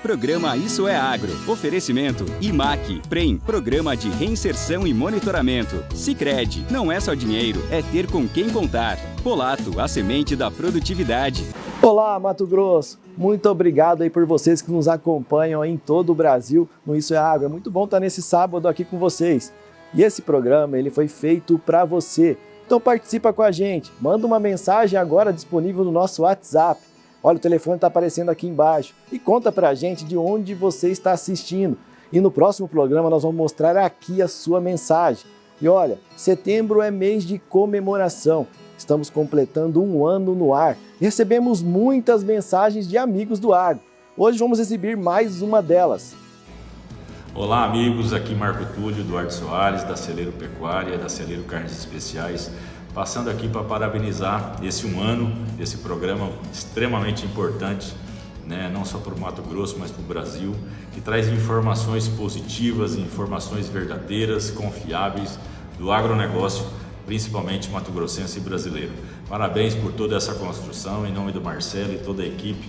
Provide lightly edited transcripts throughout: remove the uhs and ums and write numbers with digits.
Programa Isso é Agro. Oferecimento IMAC, PREM, Programa de Reinserção e Monitoramento. Sicredi, não é só dinheiro, é ter com quem contar. Polato, a semente da produtividade. Olá, Mato Grosso! Muito obrigado aí por vocês que nos acompanham aí em todo o Brasil no Isso é Agro. É muito bom estar nesse sábado aqui com vocês. E esse programa ele foi feito para você. Então participa com a gente, manda uma mensagem agora disponível no nosso WhatsApp. Olha, o telefone está aparecendo aqui embaixo. E conta pra gente de onde você está assistindo. E no próximo programa nós vamos mostrar aqui a sua mensagem. E olha, setembro é mês de comemoração. Estamos completando um ano no ar. E recebemos muitas mensagens de amigos do agro. Hoje vamos exibir mais uma delas. Olá amigos, aqui Marco Túlio, Eduardo Soares, da Celeiro Pecuária, da Celeiro Carnes Especiais, passando aqui para parabenizar esse um ano, desse programa extremamente importante, né, não só para o Mato Grosso, mas para o Brasil, que traz informações positivas, informações verdadeiras, confiáveis do agronegócio, principalmente mato-grossense e brasileiro. Parabéns por toda essa construção, em nome do Marcelo e toda a equipe,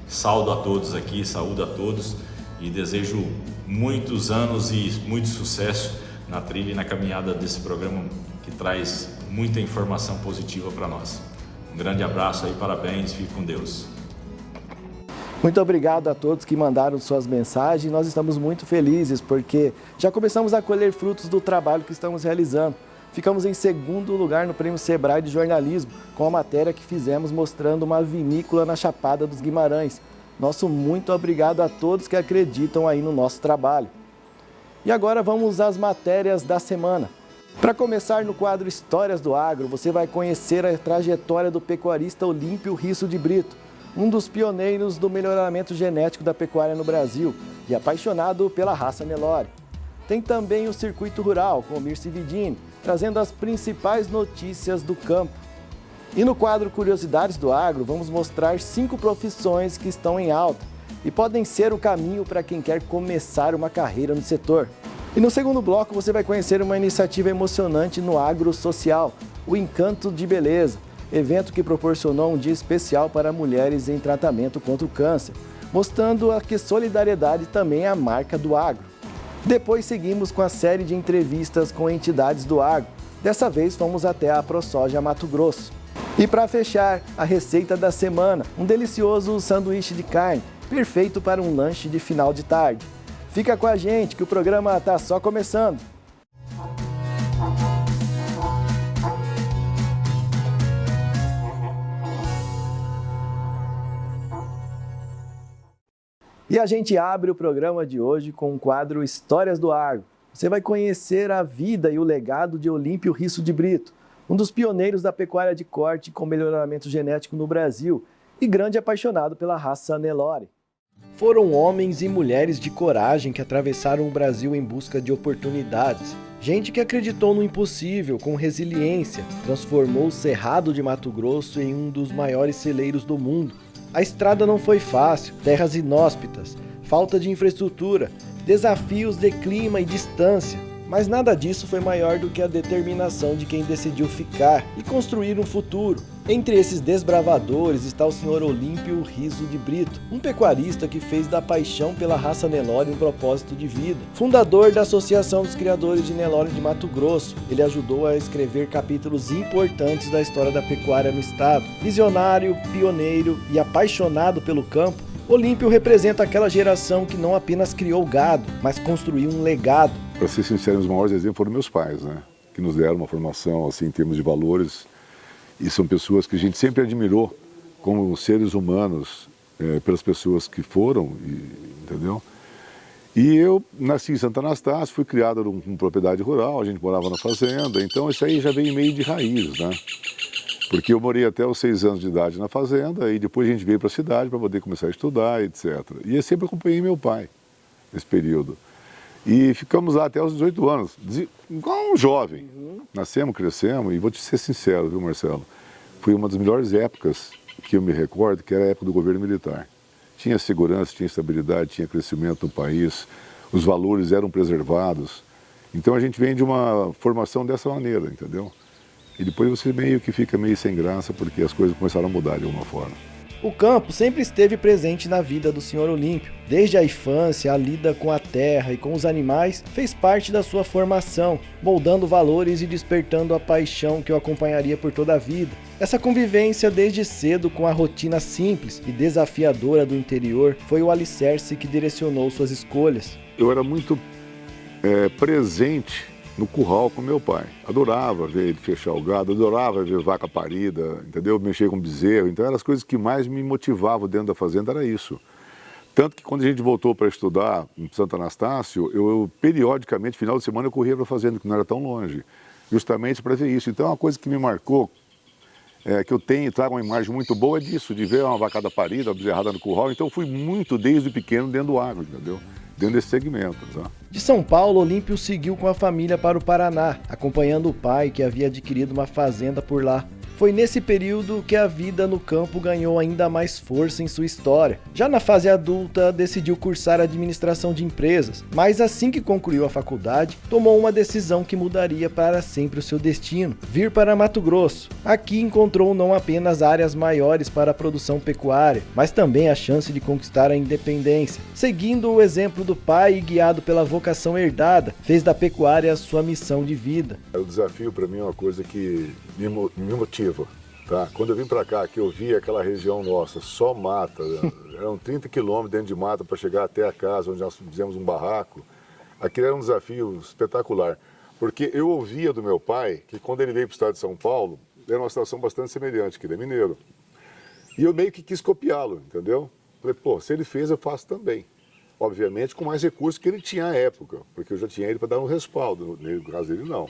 saúdo a todos aqui, saúdo a todos e desejo muitos anos e muito sucesso na trilha e na caminhada desse programa que traz muita informação positiva para nós. Um grande abraço aí, parabéns, fique com Deus. Muito obrigado a todos que mandaram suas mensagens. Nós estamos muito felizes porque já começamos a colher frutos do trabalho que estamos realizando. Ficamos em segundo lugar no Prêmio Sebrae de Jornalismo, com a matéria que fizemos mostrando uma vinícola na Chapada dos Guimarães. Nosso muito obrigado a todos que acreditam aí no nosso trabalho. E agora vamos às matérias da semana. Para começar, no quadro Histórias do Agro, você vai conhecer a trajetória do pecuarista Olímpio Risso de Brito, um dos pioneiros do melhoramento genético da pecuária no Brasil e apaixonado pela raça Nelore. Tem também o Circuito Rural, com o Mirce Vidini, trazendo as principais notícias do campo. E no quadro Curiosidades do Agro, vamos mostrar 5 profissões que estão em alta e podem ser o caminho para quem quer começar uma carreira no setor. E no segundo bloco você vai conhecer uma iniciativa emocionante no agro social, o Encanto de Beleza, evento que proporcionou um dia especial para mulheres em tratamento contra o câncer, mostrando que solidariedade também é a marca do agro. Depois seguimos com a série de entrevistas com entidades do agro. Dessa vez fomos até a ProSoja Mato Grosso. E para fechar, a receita da semana, um delicioso sanduíche de carne, perfeito para um lanche de final de tarde. Fica com a gente que o programa está só começando. E a gente abre o programa de hoje com o quadro Histórias do Agro. Você vai conhecer a vida e o legado de Olímpio Risso de Brito, um dos pioneiros da pecuária de corte com melhoramento genético no Brasil e grande apaixonado pela raça Nelore. Foram homens e mulheres de coragem que atravessaram o Brasil em busca de oportunidades. Gente que acreditou no impossível com resiliência, transformou o Cerrado de Mato Grosso em um dos maiores celeiros do mundo. A estrada não foi fácil, terras inóspitas, falta de infraestrutura, desafios de clima e distância. Mas nada disso foi maior do que a determinação de quem decidiu ficar e construir um futuro. Entre esses desbravadores está o Sr. Olímpio Risso de Brito, um pecuarista que fez da paixão pela raça Nelore um propósito de vida. Fundador da Associação dos Criadores de Nelore de Mato Grosso, ele ajudou a escrever capítulos importantes da história da pecuária no estado. Visionário, pioneiro e apaixonado pelo campo, Olímpio representa aquela geração que não apenas criou gado, mas construiu um legado. Para ser sincero, os maiores exemplos foram meus pais, né? Que nos deram uma formação assim, em termos de valores. E são pessoas que a gente sempre admirou como seres humanos, pelas pessoas que foram, entendeu? E eu nasci em Santa Anastácio, fui criado com propriedade rural, a gente morava na fazenda, então isso aí já veio meio de raiz, né? Porque eu morei até os 6 anos de idade na fazenda e depois a gente veio para a cidade para poder começar a estudar, etc. E eu sempre acompanhei meu pai nesse período. E ficamos lá até os 18 anos, igual um jovem. Nascemos, crescemos, e vou te ser sincero, viu, Marcelo? Foi uma das melhores épocas que eu me recordo, que era a época do governo militar. Tinha segurança, tinha estabilidade, tinha crescimento no país, os valores eram preservados. Então a gente vem de uma formação dessa maneira, entendeu? E depois você meio que fica meio sem graça, porque as coisas começaram a mudar de alguma forma. O campo sempre esteve presente na vida do Sr. Olímpio. Desde a infância, a lida com a terra e com os animais fez parte da sua formação, moldando valores e despertando a paixão que o acompanharia por toda a vida. Essa convivência desde cedo com a rotina simples e desafiadora do interior foi o alicerce que direcionou suas escolhas. Eu era muito presente no curral com meu pai. Adorava ver ele fechar o gado, adorava ver vaca parida, entendeu? Mexer com bezerro. Então eram as coisas que mais me motivavam dentro da fazenda, era isso. Tanto que quando a gente voltou para estudar em Santo Anastácio, eu periodicamente, final de semana, eu corria para a fazenda, que não era tão longe, justamente para ver isso. Então uma coisa que me marcou, que eu trago uma imagem muito boa, é disso, de ver uma vacada parida, uma bezerrada no curral. Então eu fui muito desde pequeno dentro do agro, entendeu? Dentro desse segmento. Tá? De São Paulo, Olímpio seguiu com a família para o Paraná, acompanhando o pai que havia adquirido uma fazenda por lá. Foi nesse período que a vida no campo ganhou ainda mais força em sua história. Já na fase adulta, decidiu cursar administração de empresas, mas assim que concluiu a faculdade, tomou uma decisão que mudaria para sempre o seu destino: vir para Mato Grosso. Aqui encontrou não apenas áreas maiores para a produção pecuária, mas também a chance de conquistar a independência. Seguindo o exemplo do pai e guiado pela vocação herdada, fez da pecuária a sua missão de vida. O desafio para mim é uma coisa que me motiva. Tá? Quando eu vim para cá, que eu vi aquela região nossa, só mata, eram 30 quilômetros dentro de mata para chegar até a casa onde nós fizemos um barraco, aquilo era um desafio espetacular, porque eu ouvia do meu pai que quando ele veio para o estado de São Paulo, era uma situação bastante semelhante, que ele é mineiro, e eu meio que quis copiá-lo, entendeu? Falei, pô, se ele fez, eu faço também. Obviamente com mais recursos que ele tinha à época, porque eu já tinha ele para dar um respaldo, no caso dele não.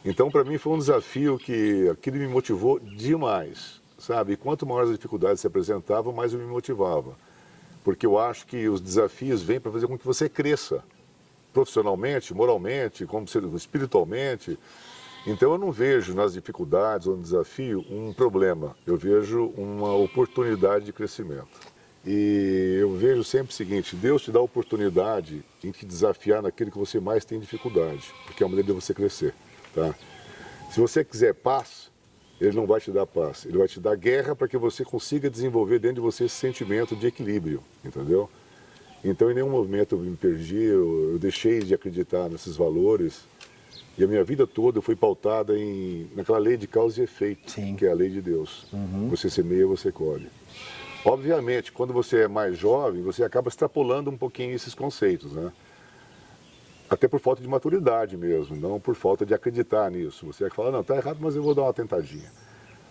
Então, para mim, foi um desafio que aquilo me motivou demais, sabe? E quanto maiores as dificuldades se apresentavam, mais eu me motivava. Porque eu acho que os desafios vêm para fazer com que você cresça, profissionalmente, moralmente, espiritualmente. Então, eu não vejo nas dificuldades ou no desafio um problema. Eu vejo uma oportunidade de crescimento. E eu vejo sempre o seguinte: Deus te dá a oportunidade de te desafiar naquilo que você mais tem dificuldade, porque é uma maneira de você crescer. Tá? Se você quiser paz, ele não vai te dar paz, ele vai te dar guerra para que você consiga desenvolver dentro de você esse sentimento de equilíbrio, entendeu? Então em nenhum momento eu me perdi, eu deixei de acreditar nesses valores, e a minha vida toda foi pautada naquela lei de causa e efeito. Sim. Que é a lei de Deus. Você semeia, você colhe. Obviamente, quando você é mais jovem, você acaba extrapolando um pouquinho esses conceitos, né? Até por falta de maturidade mesmo, não por falta de acreditar nisso. Você é que fala, não, tá errado, mas eu vou dar uma tentadinha.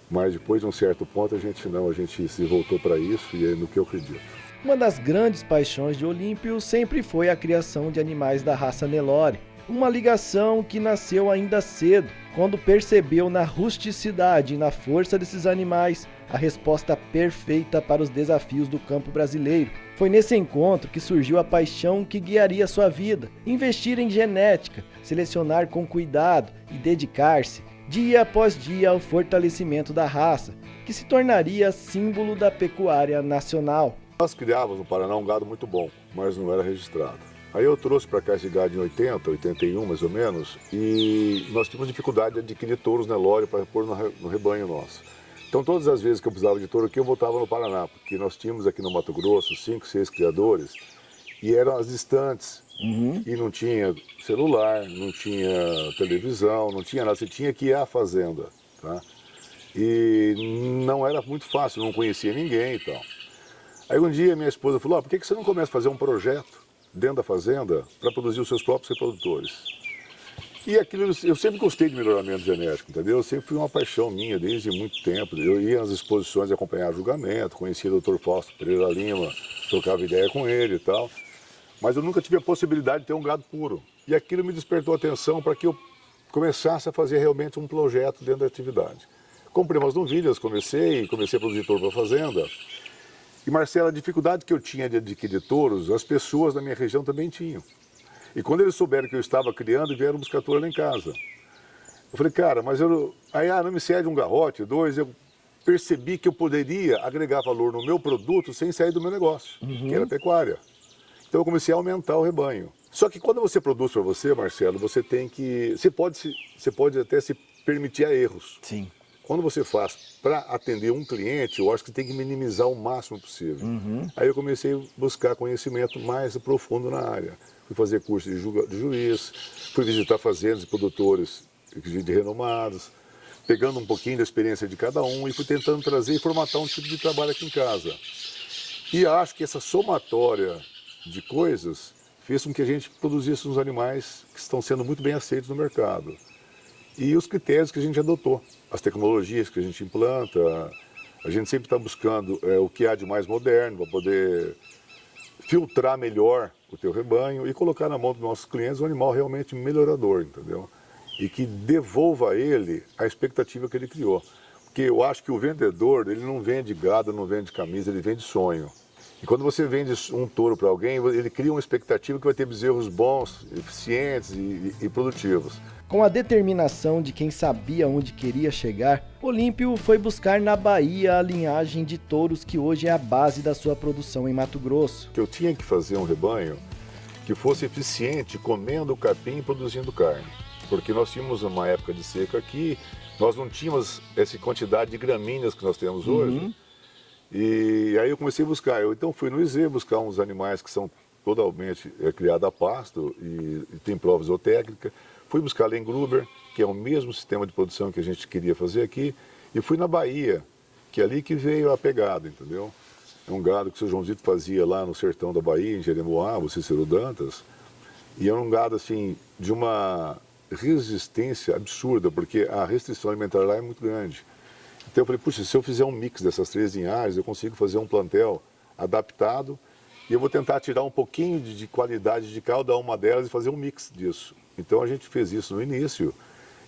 Mas depois de um certo ponto, a gente se voltou para isso e é no que eu acredito. Uma das grandes paixões de Olímpio sempre foi a criação de animais da raça Nelore. Uma ligação que nasceu ainda cedo, quando percebeu na rusticidade e na força desses animais a resposta perfeita para os desafios do campo brasileiro. Foi nesse encontro que surgiu a paixão que guiaria sua vida: investir em genética, selecionar com cuidado e dedicar-se, dia após dia, ao fortalecimento da raça, que se tornaria símbolo da pecuária nacional. Nós criávamos no Paraná um gado muito bom, mas não era registrado. Aí eu trouxe para cá esse gado em 81 mais ou menos, e nós tínhamos dificuldade de adquirir touros Nelore para pôr no rebanho nosso. Então todas as vezes que eu precisava de touro aqui, eu voltava no Paraná, porque nós tínhamos aqui no Mato Grosso 5, 6 criadores, e eram as distantes, e não tinha celular, não tinha televisão, não tinha nada, você tinha que ir à fazenda, tá? E não era muito fácil, não conhecia ninguém e tal. Aí um dia minha esposa falou, por que você não começa a fazer um projeto dentro da fazenda para produzir os seus próprios reprodutores? E aquilo, eu sempre gostei de melhoramento genético, entendeu? Sempre foi uma paixão minha desde muito tempo. Eu ia nas exposições acompanhar julgamento, conhecia o Dr. Fausto Pereira Lima, trocava ideia com ele e tal. Mas eu nunca tive a possibilidade de ter um gado puro. E aquilo me despertou a atenção para que eu começasse a fazer realmente um projeto dentro da atividade. Comprei umas novilhas, comecei a produzir touro para a fazenda. E, Marcelo, a dificuldade que eu tinha de adquirir touros, as pessoas da minha região também tinham. E quando eles souberam que eu estava criando, vieram buscar touro lá em casa. Eu falei, cara, mas não me cede um garrote, 2, eu percebi que eu poderia agregar valor no meu produto sem sair do meu negócio, que era pecuária. Então eu comecei a aumentar o rebanho. Só que quando você produz para você, Marcelo, você pode até se permitir a erros. Sim. quando você faz para atender um cliente, eu acho que tem que minimizar o máximo possível. Aí eu comecei a buscar conhecimento mais profundo na área. Fui fazer curso de juiz, fui visitar fazendas e produtores de renomados, pegando um pouquinho da experiência de cada um e fui tentando trazer e formatar um tipo de trabalho aqui em casa. E acho que essa somatória de coisas fez com que a gente produzisse uns animais que estão sendo muito bem aceitos no mercado. E os critérios que a gente adotou, as tecnologias que a gente implanta, a gente sempre está buscando o que há de mais moderno para poder filtrar melhor o teu rebanho e colocar na mão dos nossos clientes um animal realmente melhorador, entendeu? E que devolva a ele a expectativa que ele criou. Porque eu acho que o vendedor, ele não vende gado, não vende camisa, ele vende sonho. E quando você vende um touro para alguém, ele cria uma expectativa que vai ter bezerros bons, eficientes e produtivos. Com a determinação de quem sabia onde queria chegar, Olímpio foi buscar na Bahia a linhagem de touros que hoje é a base da sua produção em Mato Grosso. Eu tinha que fazer um rebanho que fosse eficiente comendo capim e produzindo carne. Porque nós tínhamos uma época de seca aqui, nós não tínhamos essa quantidade de gramíneas que nós temos hoje. E aí eu comecei a buscar. Eu então fui no IZ buscar uns animais que são totalmente criados a pasto e tem prova zootécnica. Fui buscar Lengruber, que é o mesmo sistema de produção que a gente queria fazer aqui, e fui na Bahia, que é ali que veio a pegada, entendeu? É um gado que o seu Joãozito fazia lá no sertão da Bahia, em Jeremoabo, o Cícero Dantas, e é um gado assim de uma resistência absurda, porque a restrição alimentar lá é muito grande. Então eu falei, puxa, se eu fizer um mix dessas 3 linhagens, eu consigo fazer um plantel adaptado e eu vou tentar tirar um pouquinho de qualidade de cada uma delas e fazer um mix disso. Então a gente fez isso no início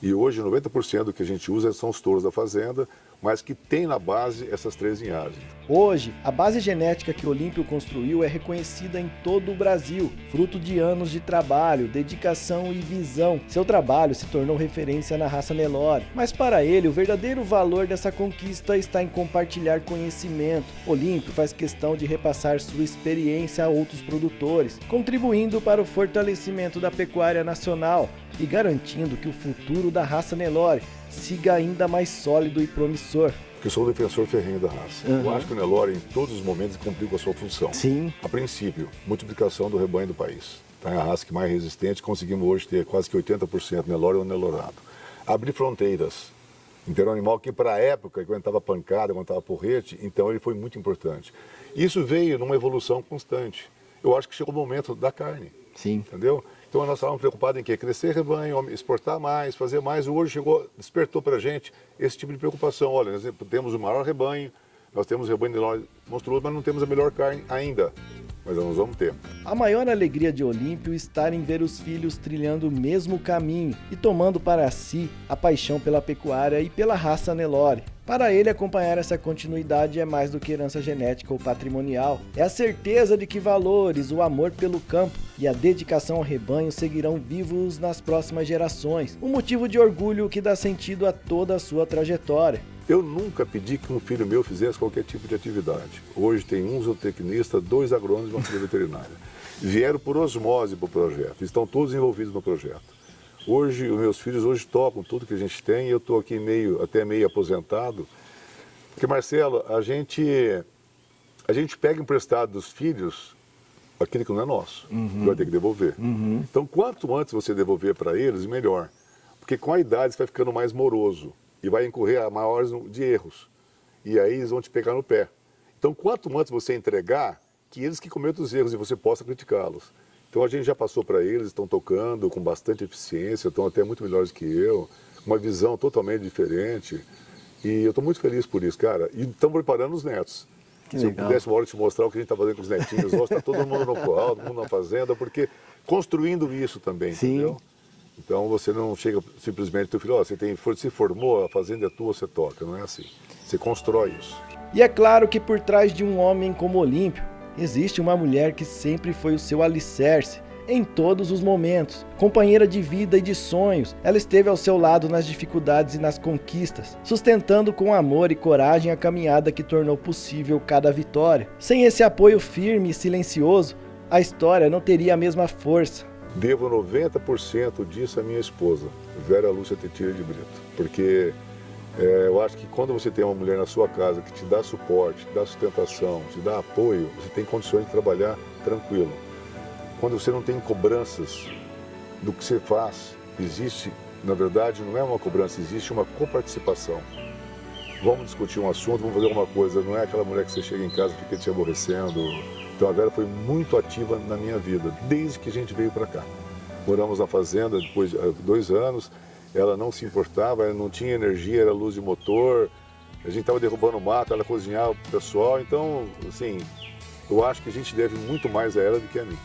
e hoje 90% do que a gente usa são os touros da fazenda, mas que tem na base essas 3 linhagens. Hoje, a base genética que Olímpio construiu é reconhecida em todo o Brasil, fruto de anos de trabalho, dedicação e visão. Seu trabalho se tornou referência na raça Nelore, mas para ele o verdadeiro valor dessa conquista está em compartilhar conhecimento. Olímpio faz questão de repassar sua experiência a outros produtores, contribuindo para o fortalecimento da pecuária nacional e garantindo que o futuro da raça Nelore siga ainda mais sólido e promissor. Porque eu sou o defensor ferrenho da raça. Eu acho que o Nelore, em todos os momentos, cumpriu com a sua função. Sim. A princípio, multiplicação do rebanho do país. Tá? É a raça que mais resistente, conseguimos hoje ter quase que 80% Nelore ou Nelorado. Abrir fronteiras. Então, era um animal que, para a época, que aguentava pancada, aguentava porrete, então ele foi muito importante. Isso veio numa evolução constante. Eu acho que chegou o momento da carne. Sim. Entendeu? Então nós estávamos preocupados em quê? Crescer rebanho, exportar mais, fazer mais. Hoje despertou para a gente esse tipo de preocupação. Olha, nós temos o maior rebanho, nós temos o rebanho Nelore monstruoso, mas não temos a melhor carne ainda. Mas nós vamos ter. A maior alegria de Olímpio está em ver os filhos trilhando o mesmo caminho e tomando para si a paixão pela pecuária e pela raça Nelore. Para ele, acompanhar essa continuidade é mais do que herança genética ou patrimonial. É a certeza de que valores, o amor pelo campo e a dedicação ao rebanho seguirão vivos nas próximas gerações. Um motivo de orgulho que dá sentido a toda a sua trajetória. Eu nunca pedi que um filho meu fizesse qualquer tipo de atividade. Hoje tem um zootecnista, 2 agrônomos e uma filha veterinária. Vieram por osmose para o projeto, estão todos envolvidos no projeto. Hoje, os meus filhos hoje tocam tudo que a gente tem e eu estou aqui até meio aposentado. Porque, Marcelo, a gente pega emprestado dos filhos aquilo que não é nosso, que vai ter que devolver. Então, quanto antes você devolver para eles, melhor. Porque com a idade você vai ficando mais moroso e vai incorrer a maiores de erros. E aí eles vão te pegar no pé. Então, quanto antes você entregar, que eles que cometam os erros e você possa criticá-los. Então a gente já passou para eles, estão tocando com bastante eficiência, estão até muito melhores que eu, uma visão totalmente diferente. E eu estou muito feliz por isso, cara. E estamos preparando os netos. Se eu pudesse uma hora te mostrar o que a gente está fazendo com os netinhos, está todo mundo no curral, todo mundo na fazenda, porque construindo isso também, entendeu? Então você não chega simplesmente, teu filho, você se formou, a fazenda é tua, você toca, não é assim. Você constrói isso. E é claro que por trás de um homem como Olímpio, existe uma mulher que sempre foi o seu alicerce, em todos os momentos. Companheira de vida e de sonhos, ela esteve ao seu lado nas dificuldades e nas conquistas, sustentando com amor e coragem a caminhada que tornou possível cada vitória. Sem esse apoio firme e silencioso, a história não teria a mesma força. Devo 90% disso à minha esposa, Vera Lúcia Tetira de Brito, porque Eu acho que quando você tem uma mulher na sua casa que te dá suporte, te dá sustentação, te dá apoio, você tem condições de trabalhar tranquilo. Quando você não tem cobranças do que você faz, existe, na verdade, não é uma cobrança, existe uma coparticipação. Vamos discutir um assunto, vamos fazer alguma coisa, não é aquela mulher que você chega em casa e fica te aborrecendo. Então a Vera foi muito ativa na minha vida, desde que a gente veio para cá. Moramos na fazenda depois de 2 anos, ela não se importava, ela não tinha energia, era luz de motor, a gente estava derrubando mato, ela cozinhava para o pessoal, então, assim, eu acho que a gente deve muito mais a ela do que a mim.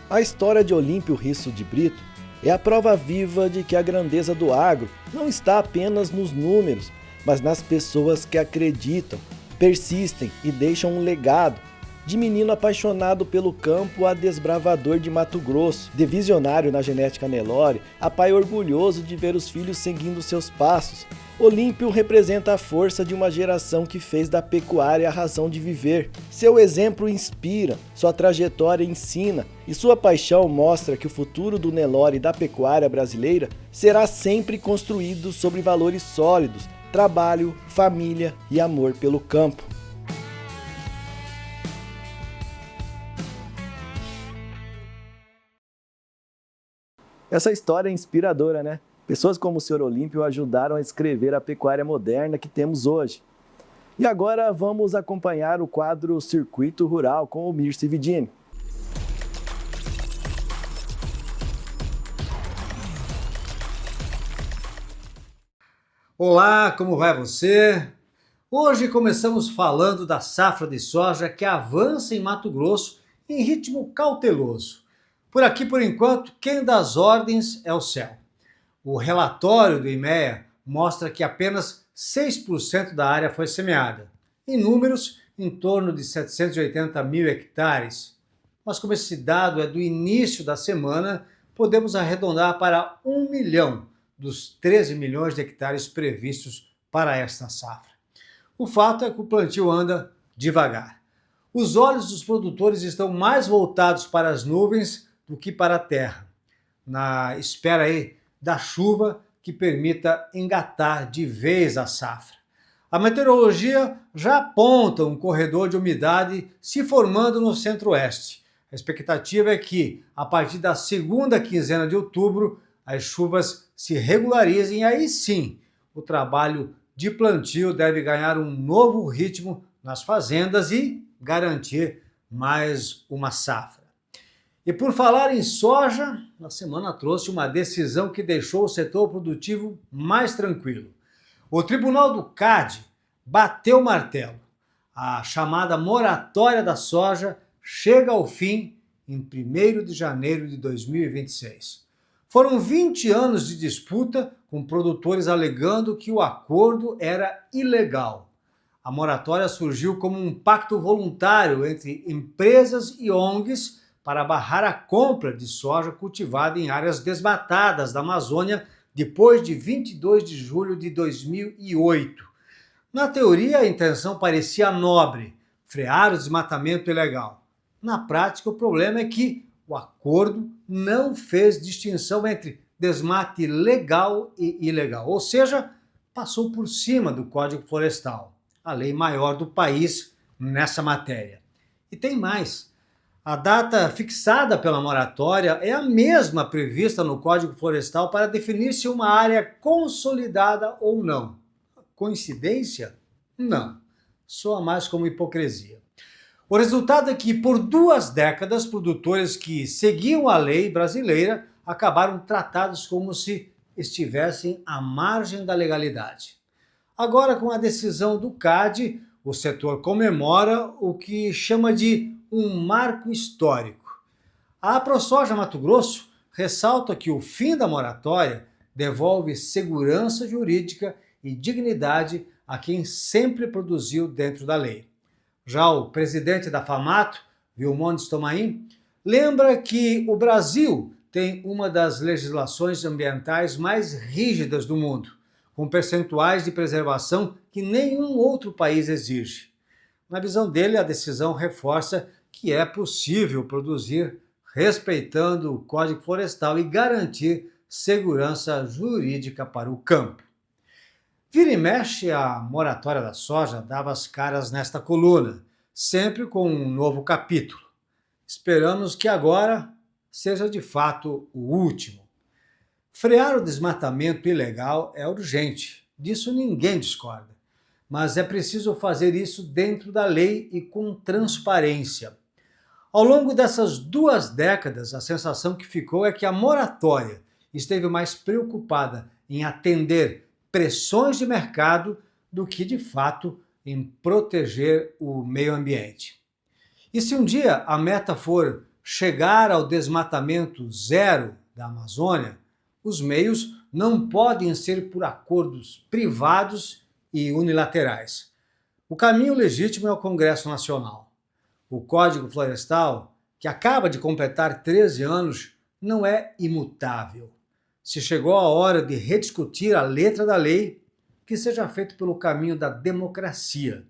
A história de Olímpio Risso de Brito é a prova viva de que a grandeza do agro não está apenas nos números, mas nas pessoas que acreditam, persistem e deixam um legado. De menino apaixonado pelo campo a desbravador de Mato Grosso, de visionário na genética Nelore, a pai orgulhoso de ver os filhos seguindo seus passos, Olímpio representa a força de uma geração que fez da pecuária a razão de viver. Seu exemplo inspira, sua trajetória ensina e sua paixão mostra que o futuro do Nelore e da pecuária brasileira será sempre construído sobre valores sólidos, trabalho, família e amor pelo campo. Essa história é inspiradora, né? Pessoas como o Sr. Olímpio ajudaram a escrever a pecuária moderna que temos hoje. E agora vamos acompanhar o quadro Circuito Rural com o Mirce Vidini. Olá, como vai você? Hoje começamos falando da safra de soja que avança em Mato Grosso em ritmo cauteloso. Por aqui, por enquanto, quem dá as ordens é o céu. O relatório do IMEA mostra que apenas 6% da área foi semeada. Em números, em torno de 780 mil hectares. Mas como esse dado é do início da semana, podemos arredondar para 1 milhão dos 13 milhões de hectares previstos para esta safra. O fato é que o plantio anda devagar. Os olhos dos produtores estão mais voltados para as nuvens do que para a terra, na espera aí da chuva que permita engatar de vez a safra. A meteorologia já aponta um corredor de umidade se formando no centro-oeste. A expectativa é que, a partir da segunda quinzena de outubro, as chuvas se regularizem e aí sim o trabalho de plantio deve ganhar um novo ritmo nas fazendas e garantir mais uma safra. E por falar em soja, a semana trouxe uma decisão que deixou o setor produtivo mais tranquilo. O Tribunal do CAD bateu o martelo. A chamada moratória da soja chega ao fim em 1º de janeiro de 2026. Foram 20 anos de disputa, com produtores alegando que o acordo era ilegal. A moratória surgiu como um pacto voluntário entre empresas e ONGs para barrar a compra de soja cultivada em áreas desmatadas da Amazônia depois de 22 de julho de 2008. Na teoria, a intenção parecia nobre, frear o desmatamento ilegal. Na prática, o problema é que o acordo não fez distinção entre desmate legal e ilegal, ou seja, passou por cima do Código Florestal, a lei maior do país nessa matéria. E tem mais. A data fixada pela moratória é a mesma prevista no Código Florestal para definir se uma área é consolidada ou não. Coincidência? Não. Soa mais como hipocrisia. O resultado é que, por 2 décadas, produtores que seguiam a lei brasileira acabaram tratados como se estivessem à margem da legalidade. Agora, com a decisão do CAD, o setor comemora o que chama de um marco histórico. A AproSoja Mato Grosso ressalta que o fim da moratória devolve segurança jurídica e dignidade a quem sempre produziu dentro da lei. Já o presidente da FAMATO, Vilmondes Tomain, lembra que o Brasil tem uma das legislações ambientais mais rígidas do mundo, com percentuais de preservação que nenhum outro país exige. Na visão dele, a decisão reforça que é possível produzir respeitando o Código Florestal e garantir segurança jurídica para o campo. Vira e mexe, a moratória da soja dava as caras nesta coluna, sempre com um novo capítulo. Esperamos que agora seja de fato o último. Frear o desmatamento ilegal é urgente, disso ninguém discorda. Mas é preciso fazer isso dentro da lei e com transparência. Ao longo dessas 2 décadas, a sensação que ficou é que a moratória esteve mais preocupada em atender pressões de mercado do que, de fato, em proteger o meio ambiente. E se um dia a meta for chegar ao desmatamento zero da Amazônia, os meios não podem ser por acordos privados e unilaterais. O caminho legítimo é o Congresso Nacional. O Código Florestal, que acaba de completar 13 anos, não é imutável. Se chegou a hora de rediscutir a letra da lei, que seja feito pelo caminho da democracia,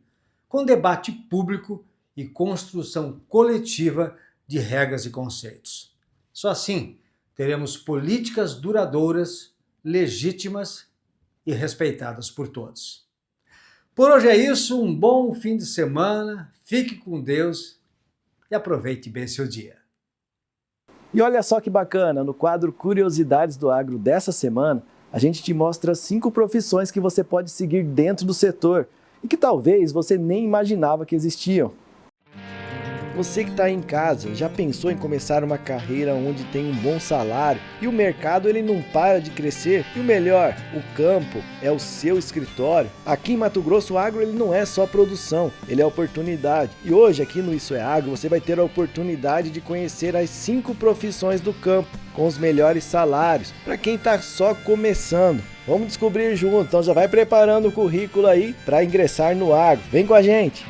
com debate público e construção coletiva de regras e conceitos. Só assim teremos políticas duradouras, legítimas e respeitadas por todos. Por hoje é isso, um bom fim de semana, fique com Deus e aproveite bem seu dia. E olha só que bacana, no quadro Curiosidades do Agro dessa semana, a gente te mostra 5 profissões que você pode seguir dentro do setor e que talvez você nem imaginava que existiam. Você que está em casa, já pensou em começar uma carreira onde tem um bom salário e o mercado ele não para de crescer? E o melhor, o campo é o seu escritório. Aqui em Mato Grosso, o agro ele não é só produção, ele é oportunidade. E hoje aqui no Isso é Agro, você vai ter a oportunidade de conhecer as 5 profissões do campo, com os melhores salários, para quem está só começando. Vamos descobrir junto, então já vai preparando o currículo aí para ingressar no agro. Vem com a gente!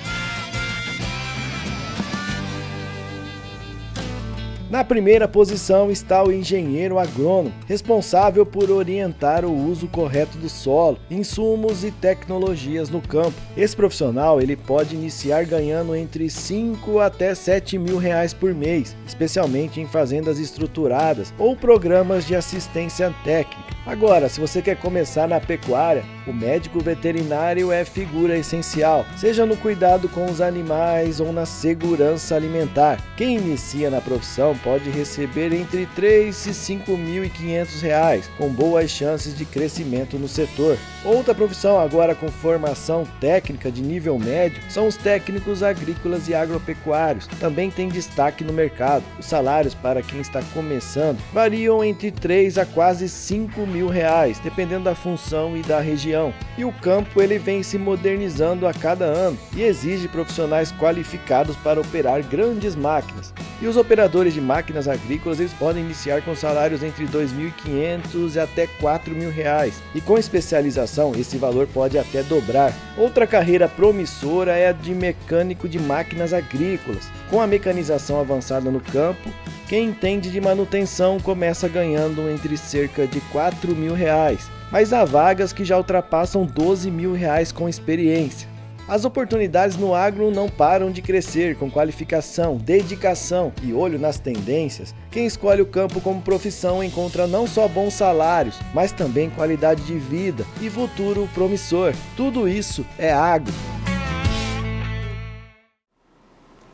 Na primeira posição está o engenheiro agrônomo, responsável por orientar o uso correto do solo, insumos e tecnologias no campo. Esse profissional ele pode iniciar ganhando entre 5 até 7 mil reais por mês, especialmente em fazendas estruturadas ou programas de assistência técnica. Agora, se você quer começar na pecuária, o médico veterinário é figura essencial, seja no cuidado com os animais ou na segurança alimentar. Quem inicia na profissão pode receber entre 3 e 5.500 reais, com boas chances de crescimento no setor. Outra profissão agora com formação técnica de nível médio são os técnicos agrícolas e agropecuários. Também tem destaque no mercado. Os salários para quem está começando variam entre 3 a quase 5 mil reais, dependendo da função e da região. E o campo ele vem se modernizando a cada ano e exige profissionais qualificados para operar grandes máquinas. E os operadores de máquinas agrícolas eles podem iniciar com salários entre 2.500 e até 4 mil reais. E com especialização esse valor pode até dobrar. Outra carreira promissora é a de mecânico de máquinas agrícolas. Com a mecanização avançada no campo, quem entende de manutenção começa ganhando entre cerca de 4 mil reais, mas há vagas que já ultrapassam 12 mil reais com experiência. As oportunidades no agro não param de crescer com qualificação, dedicação e olho nas tendências. Quem escolhe o campo como profissão encontra não só bons salários, mas também qualidade de vida e futuro promissor. Tudo isso é agro.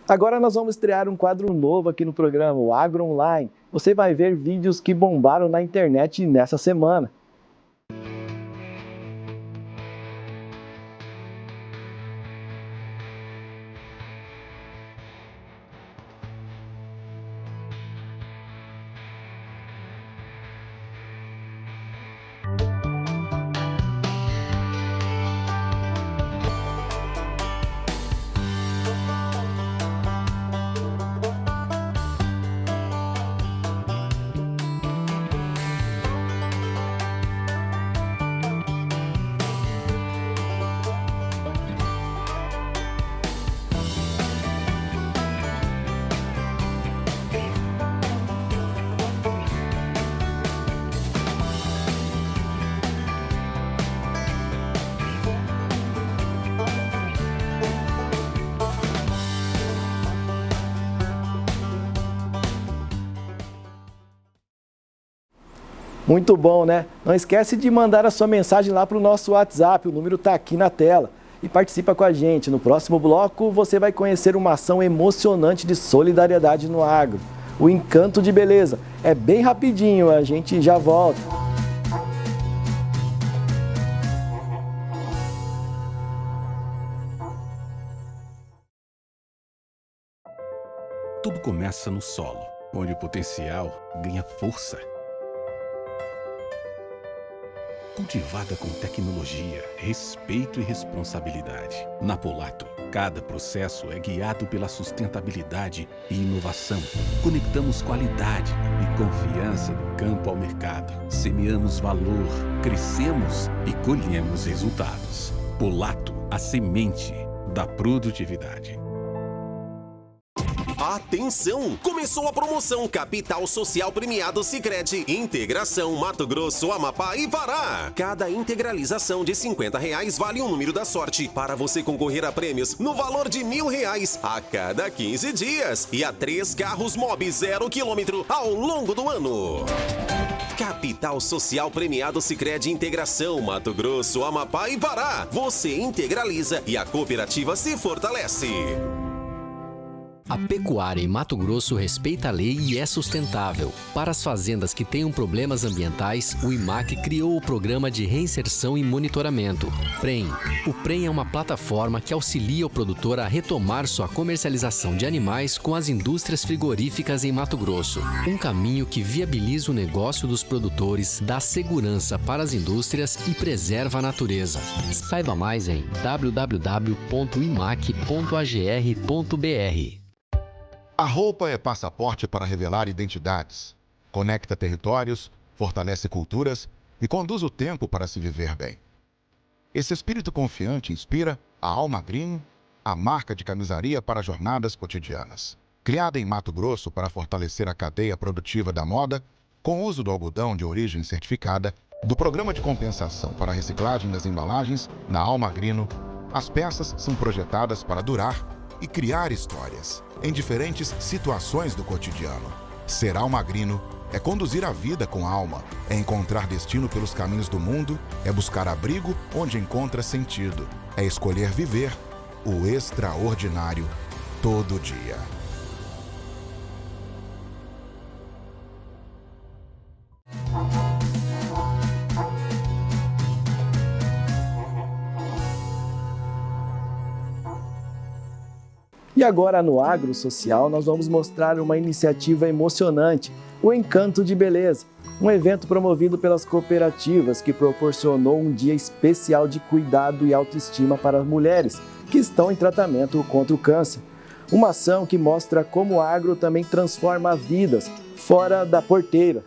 Agora nós vamos estrear um quadro novo aqui no programa, o Agro Online. Você vai ver vídeos que bombaram na internet nessa semana. Muito bom, né? Não esquece de mandar a sua mensagem lá para o nosso WhatsApp, o número está aqui na tela. E participa com a gente. No próximo bloco, você vai conhecer uma ação emocionante de solidariedade no agro. O Encanto de Beleza. É bem rapidinho, a gente já volta. Tudo começa no solo, onde o potencial ganha força. Cultivada com tecnologia, respeito e responsabilidade. Na Polato, cada processo é guiado pela sustentabilidade e inovação. Conectamos qualidade e confiança do campo ao mercado. Semeamos valor, crescemos e colhemos resultados. Polato, a semente da produtividade. Atenção! Começou a promoção Capital Social Premiado Sicredi Integração Mato Grosso, Amapá e Pará. Cada integralização de R$50 vale um número da sorte para você concorrer a prêmios no valor de R$1.000 a cada 15 dias e a 3 carros Mobi 0 km ao longo do ano. Capital Social Premiado Sicredi Integração Mato Grosso, Amapá e Pará. Você integraliza e a cooperativa se fortalece. A pecuária em Mato Grosso respeita a lei e é sustentável. Para as fazendas que tenham problemas ambientais, o IMAC criou o Programa de Reinserção e Monitoramento, PREM. O PREM é uma plataforma que auxilia o produtor a retomar sua comercialização de animais com as indústrias frigoríficas em Mato Grosso. Um caminho que viabiliza o negócio dos produtores, dá segurança para as indústrias e preserva a natureza. Saiba mais em www.imac.agr.br. A roupa é passaporte para revelar identidades, conecta territórios, fortalece culturas e conduz o tempo para se viver bem. Esse espírito confiante inspira a Alma Green, a marca de camisaria para jornadas cotidianas. Criada em Mato Grosso para fortalecer a cadeia produtiva da moda, com o uso do algodão de origem certificada, do programa de compensação para a reciclagem das embalagens, na Alma Green, as peças são projetadas para durar e criar histórias em diferentes situações do cotidiano. Ser almagrino é conduzir a vida com alma, é encontrar destino pelos caminhos do mundo, é buscar abrigo onde encontra sentido, é escolher viver o extraordinário todo dia. E agora no Agro Social nós vamos mostrar uma iniciativa emocionante, o Encanto de Beleza, um evento promovido pelas cooperativas que proporcionou um dia especial de cuidado e autoestima para as mulheres que estão em tratamento contra o câncer. Uma ação que mostra como o agro também transforma vidas fora da porteira.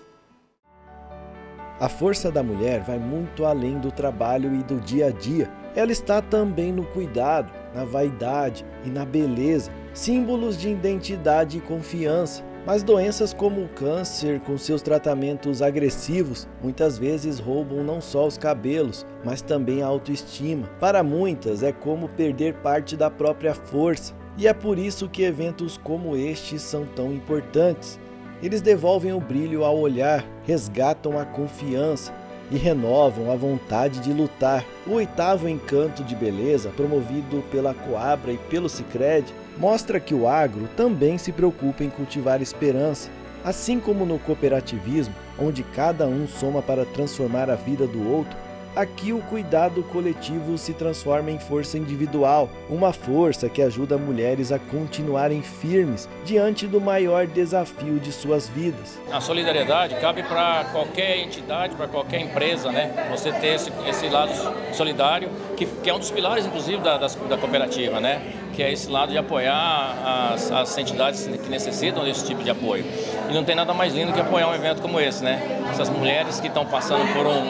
A força da mulher vai muito além do trabalho e do dia a dia. Ela está também no cuidado, na vaidade e na beleza, símbolos de identidade e confiança. Mas doenças como o câncer, com seus tratamentos agressivos, muitas vezes roubam não só os cabelos, mas também a autoestima. Para muitas é como perder parte da própria força. E é por isso que eventos como estes são tão importantes. Eles devolvem o brilho ao olhar, resgatam a confiança e renovam a vontade de lutar. O 8º Encanto de Beleza, promovido pela Coabra e pelo Sicredi, mostra que o agro também se preocupa em cultivar esperança. Assim como no cooperativismo, onde cada um soma para transformar a vida do outro, aqui o cuidado coletivo se transforma em força individual, uma força que ajuda mulheres a continuarem firmes diante do maior desafio de suas vidas. A solidariedade cabe para qualquer entidade, para qualquer empresa, né? Você ter esse lado solidário, que é um dos pilares, inclusive, da cooperativa, né? Que é esse lado de apoiar as entidades que necessitam desse tipo de apoio. E não tem nada mais lindo que apoiar um evento como esse, né? Essas mulheres que estão passando por um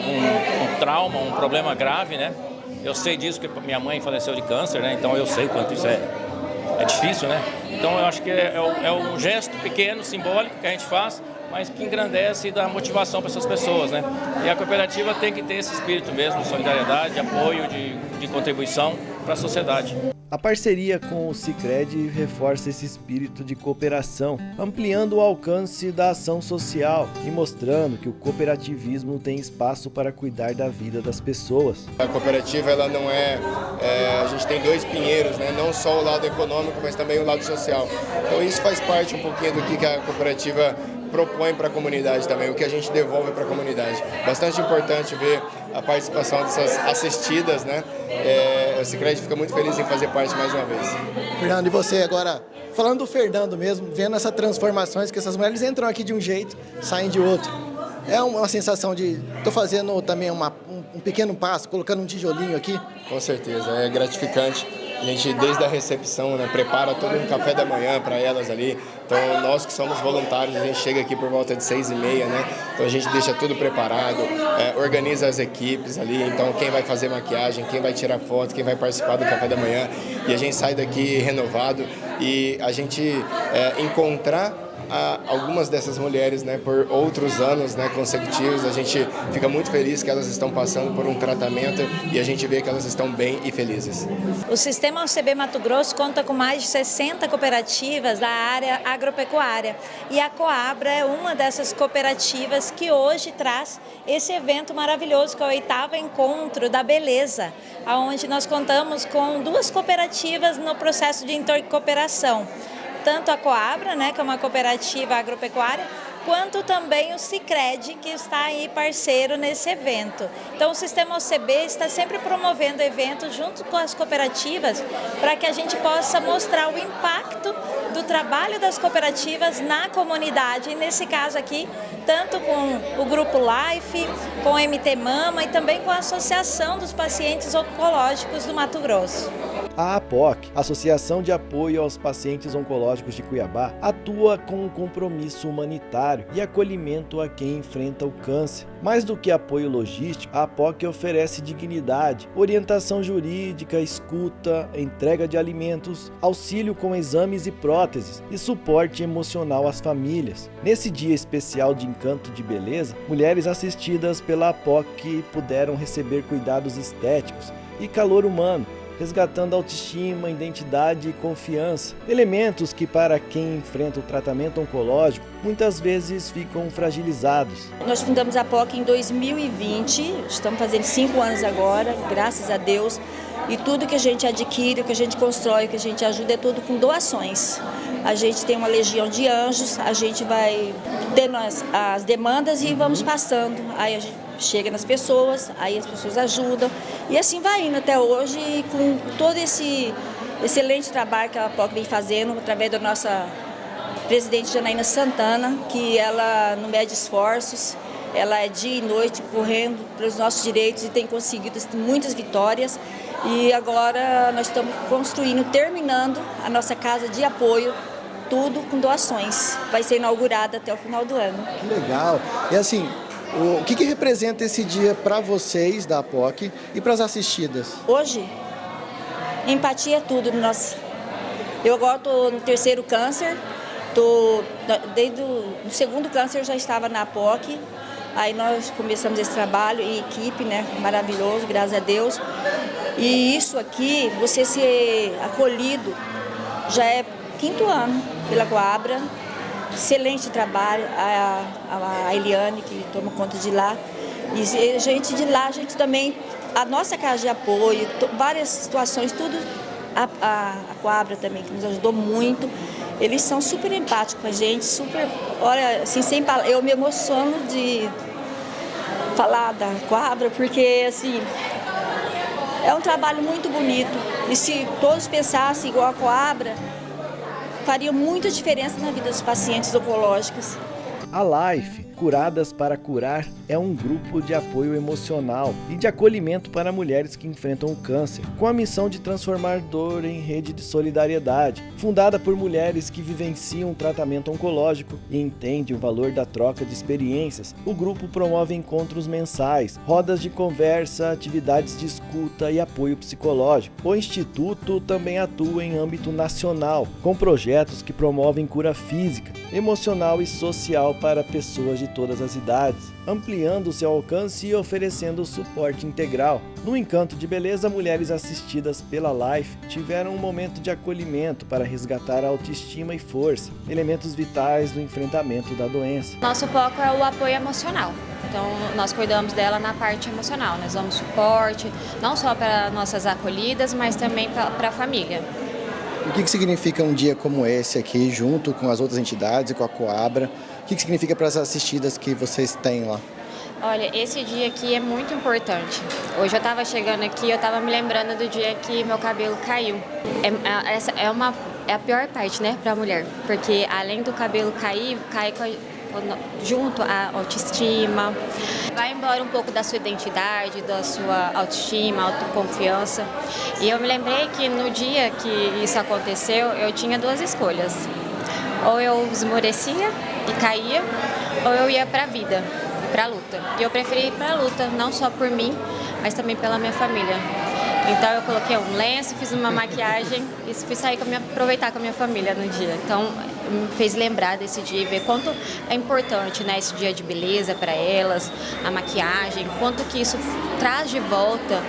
trauma, um problema grave, né? Eu sei disso, porque minha mãe faleceu de câncer, né? Então eu sei o quanto isso é difícil, né? Então eu acho que é um gesto pequeno, simbólico que a gente faz, mas que engrandece e dá motivação para essas pessoas, né? E a cooperativa tem que ter esse espírito mesmo de solidariedade, de apoio, de contribuição para a sociedade. A parceria com o Sicredi reforça esse espírito de cooperação, ampliando o alcance da ação social e mostrando que o cooperativismo tem espaço para cuidar da vida das pessoas. A cooperativa, ela não a gente tem dois pinheiros, né? Não só o lado econômico, mas também o lado social. Então isso faz parte um pouquinho do que a cooperativa propõe para a comunidade também, o que a gente devolve para a comunidade. Bastante importante ver a participação dessas assistidas, né? O Sicredi fica muito feliz em fazer parte mais uma vez. Fernando, e você agora, falando do Fernando mesmo, vendo essas transformações, que essas mulheres entram aqui de um jeito, saem de outro. É uma sensação de, estou fazendo também um pequeno passo, colocando um tijolinho aqui? Com certeza, é gratificante. A gente, desde a recepção, né, prepara todo um café da manhã para elas ali. Então, nós que somos voluntários, a gente chega aqui por volta de 6h30, né? Então, a gente deixa tudo preparado, organiza as equipes ali. Então, quem vai fazer maquiagem, quem vai tirar foto, quem vai participar do café da manhã. E a gente sai daqui renovado e a gente encontrar algumas dessas mulheres, né, por outros anos, né, consecutivos. A gente fica muito feliz que elas estão passando por um tratamento e a gente vê que elas estão bem e felizes. O Sistema OCB Mato Grosso conta com mais de 60 cooperativas da área agropecuária e a Coabra é uma dessas cooperativas que hoje traz esse evento maravilhoso que é o 8º Encontro da Beleza, onde nós contamos com 2 cooperativas no processo de intercooperação. Tanto a Coabra, né, que é uma cooperativa agropecuária, quanto também o Sicredi, que está aí parceiro nesse evento. Então o Sistema OCB está sempre promovendo eventos junto com as cooperativas para que a gente possa mostrar o impacto do trabalho das cooperativas na comunidade, e nesse caso aqui, tanto com o Grupo Life, com o MT Mama e também com a Associação dos Pacientes Oncológicos do Mato Grosso. A APOC, Associação de Apoio aos Pacientes Oncológicos de Cuiabá, atua com um compromisso humanitário e acolhimento a quem enfrenta o câncer. Mais do que apoio logístico, a APOC oferece dignidade, orientação jurídica, escuta, entrega de alimentos, auxílio com exames e próteses e suporte emocional às famílias. Nesse dia especial de Encanto de Beleza, mulheres assistidas pela APOC puderam receber cuidados estéticos e calor humano, resgatando autoestima, identidade e confiança. Elementos que, para quem enfrenta o tratamento oncológico, muitas vezes ficam fragilizados. Nós fundamos a POC em 2020, estamos fazendo 5 anos agora, graças a Deus. E tudo que a gente adquire, o que a gente constrói, o que a gente ajuda é tudo com doações. A gente tem uma legião de anjos, a gente vai tendo as demandas e vamos passando. Aí a gente chega nas pessoas, aí as pessoas ajudam. E assim vai indo até hoje, com todo esse excelente trabalho que a POC vem fazendo, através da nossa presidente Janaína Santana, que ela não mede esforços, ela é dia e noite correndo pelos nossos direitos e tem conseguido muitas vitórias. E agora nós estamos construindo, terminando a nossa casa de apoio, tudo com doações. Vai ser inaugurada até o final do ano. Que legal! E assim, o que representa esse dia para vocês da APOC e para as assistidas? Hoje, empatia é tudo. Eu agora estou no 3º câncer, desde o 2º câncer eu já estava na APOC. Aí nós começamos esse trabalho em equipe, né? Maravilhoso, graças a Deus. E isso aqui, você ser acolhido, já é 5º ano pela Coabra. Excelente trabalho, a Eliane, que toma conta de lá. E a gente de lá, a gente também, a nossa casa de apoio, várias situações, tudo, a Coabra também, que nos ajudou muito. Eles são super empáticos com a gente, super, olha, assim, sem palavras, eu me emociono de falar da Coabra, porque, assim, é um trabalho muito bonito. E se todos pensassem igual a Coabra, faria muita diferença na vida dos pacientes oncológicos. A Life, Curadas para Curar, é um grupo de apoio emocional e de acolhimento para mulheres que enfrentam o câncer, com a missão de transformar dor em rede de solidariedade. Fundada por mulheres que vivenciam um tratamento oncológico e entendem o valor da troca de experiências, o grupo promove encontros mensais, rodas de conversa, atividades de escuta e apoio psicológico. O Instituto também atua em âmbito nacional, com projetos que promovem cura física, emocional e social para pessoas de todas as idades, ampliando seu alcance e oferecendo suporte integral. No Encanto de Beleza, mulheres assistidas pela Life tiveram um momento de acolhimento para resgatar a autoestima e força, elementos vitais do enfrentamento da doença. Nosso foco é o apoio emocional. Então, nós cuidamos dela na parte emocional. Nós damos suporte, não só para nossas acolhidas, mas também para a família. O que significa um dia como esse aqui, junto com as outras entidades e com a Coabra? O que significa para as assistidas que vocês têm lá? Olha, esse dia aqui é muito importante. Hoje eu estava chegando aqui, eu estava me lembrando do dia que meu cabelo caiu. Essa é a pior parte, né, para a mulher, porque além do cabelo cair, cai junto à autoestima, vai embora um pouco da sua identidade, da sua autoestima, autoconfiança. E eu me lembrei que no dia que isso aconteceu, eu tinha duas escolhas. Ou eu esmorecia e caía, ou eu ia para a vida, para a luta. E eu preferi ir para a luta, não só por mim, mas também pela minha família. Então eu coloquei um lenço, fiz uma maquiagem e fui sair aproveitar com a minha família no dia. Então me fez lembrar desse dia e ver quanto é importante, né, esse dia de beleza para elas, a maquiagem, quanto que isso traz de volta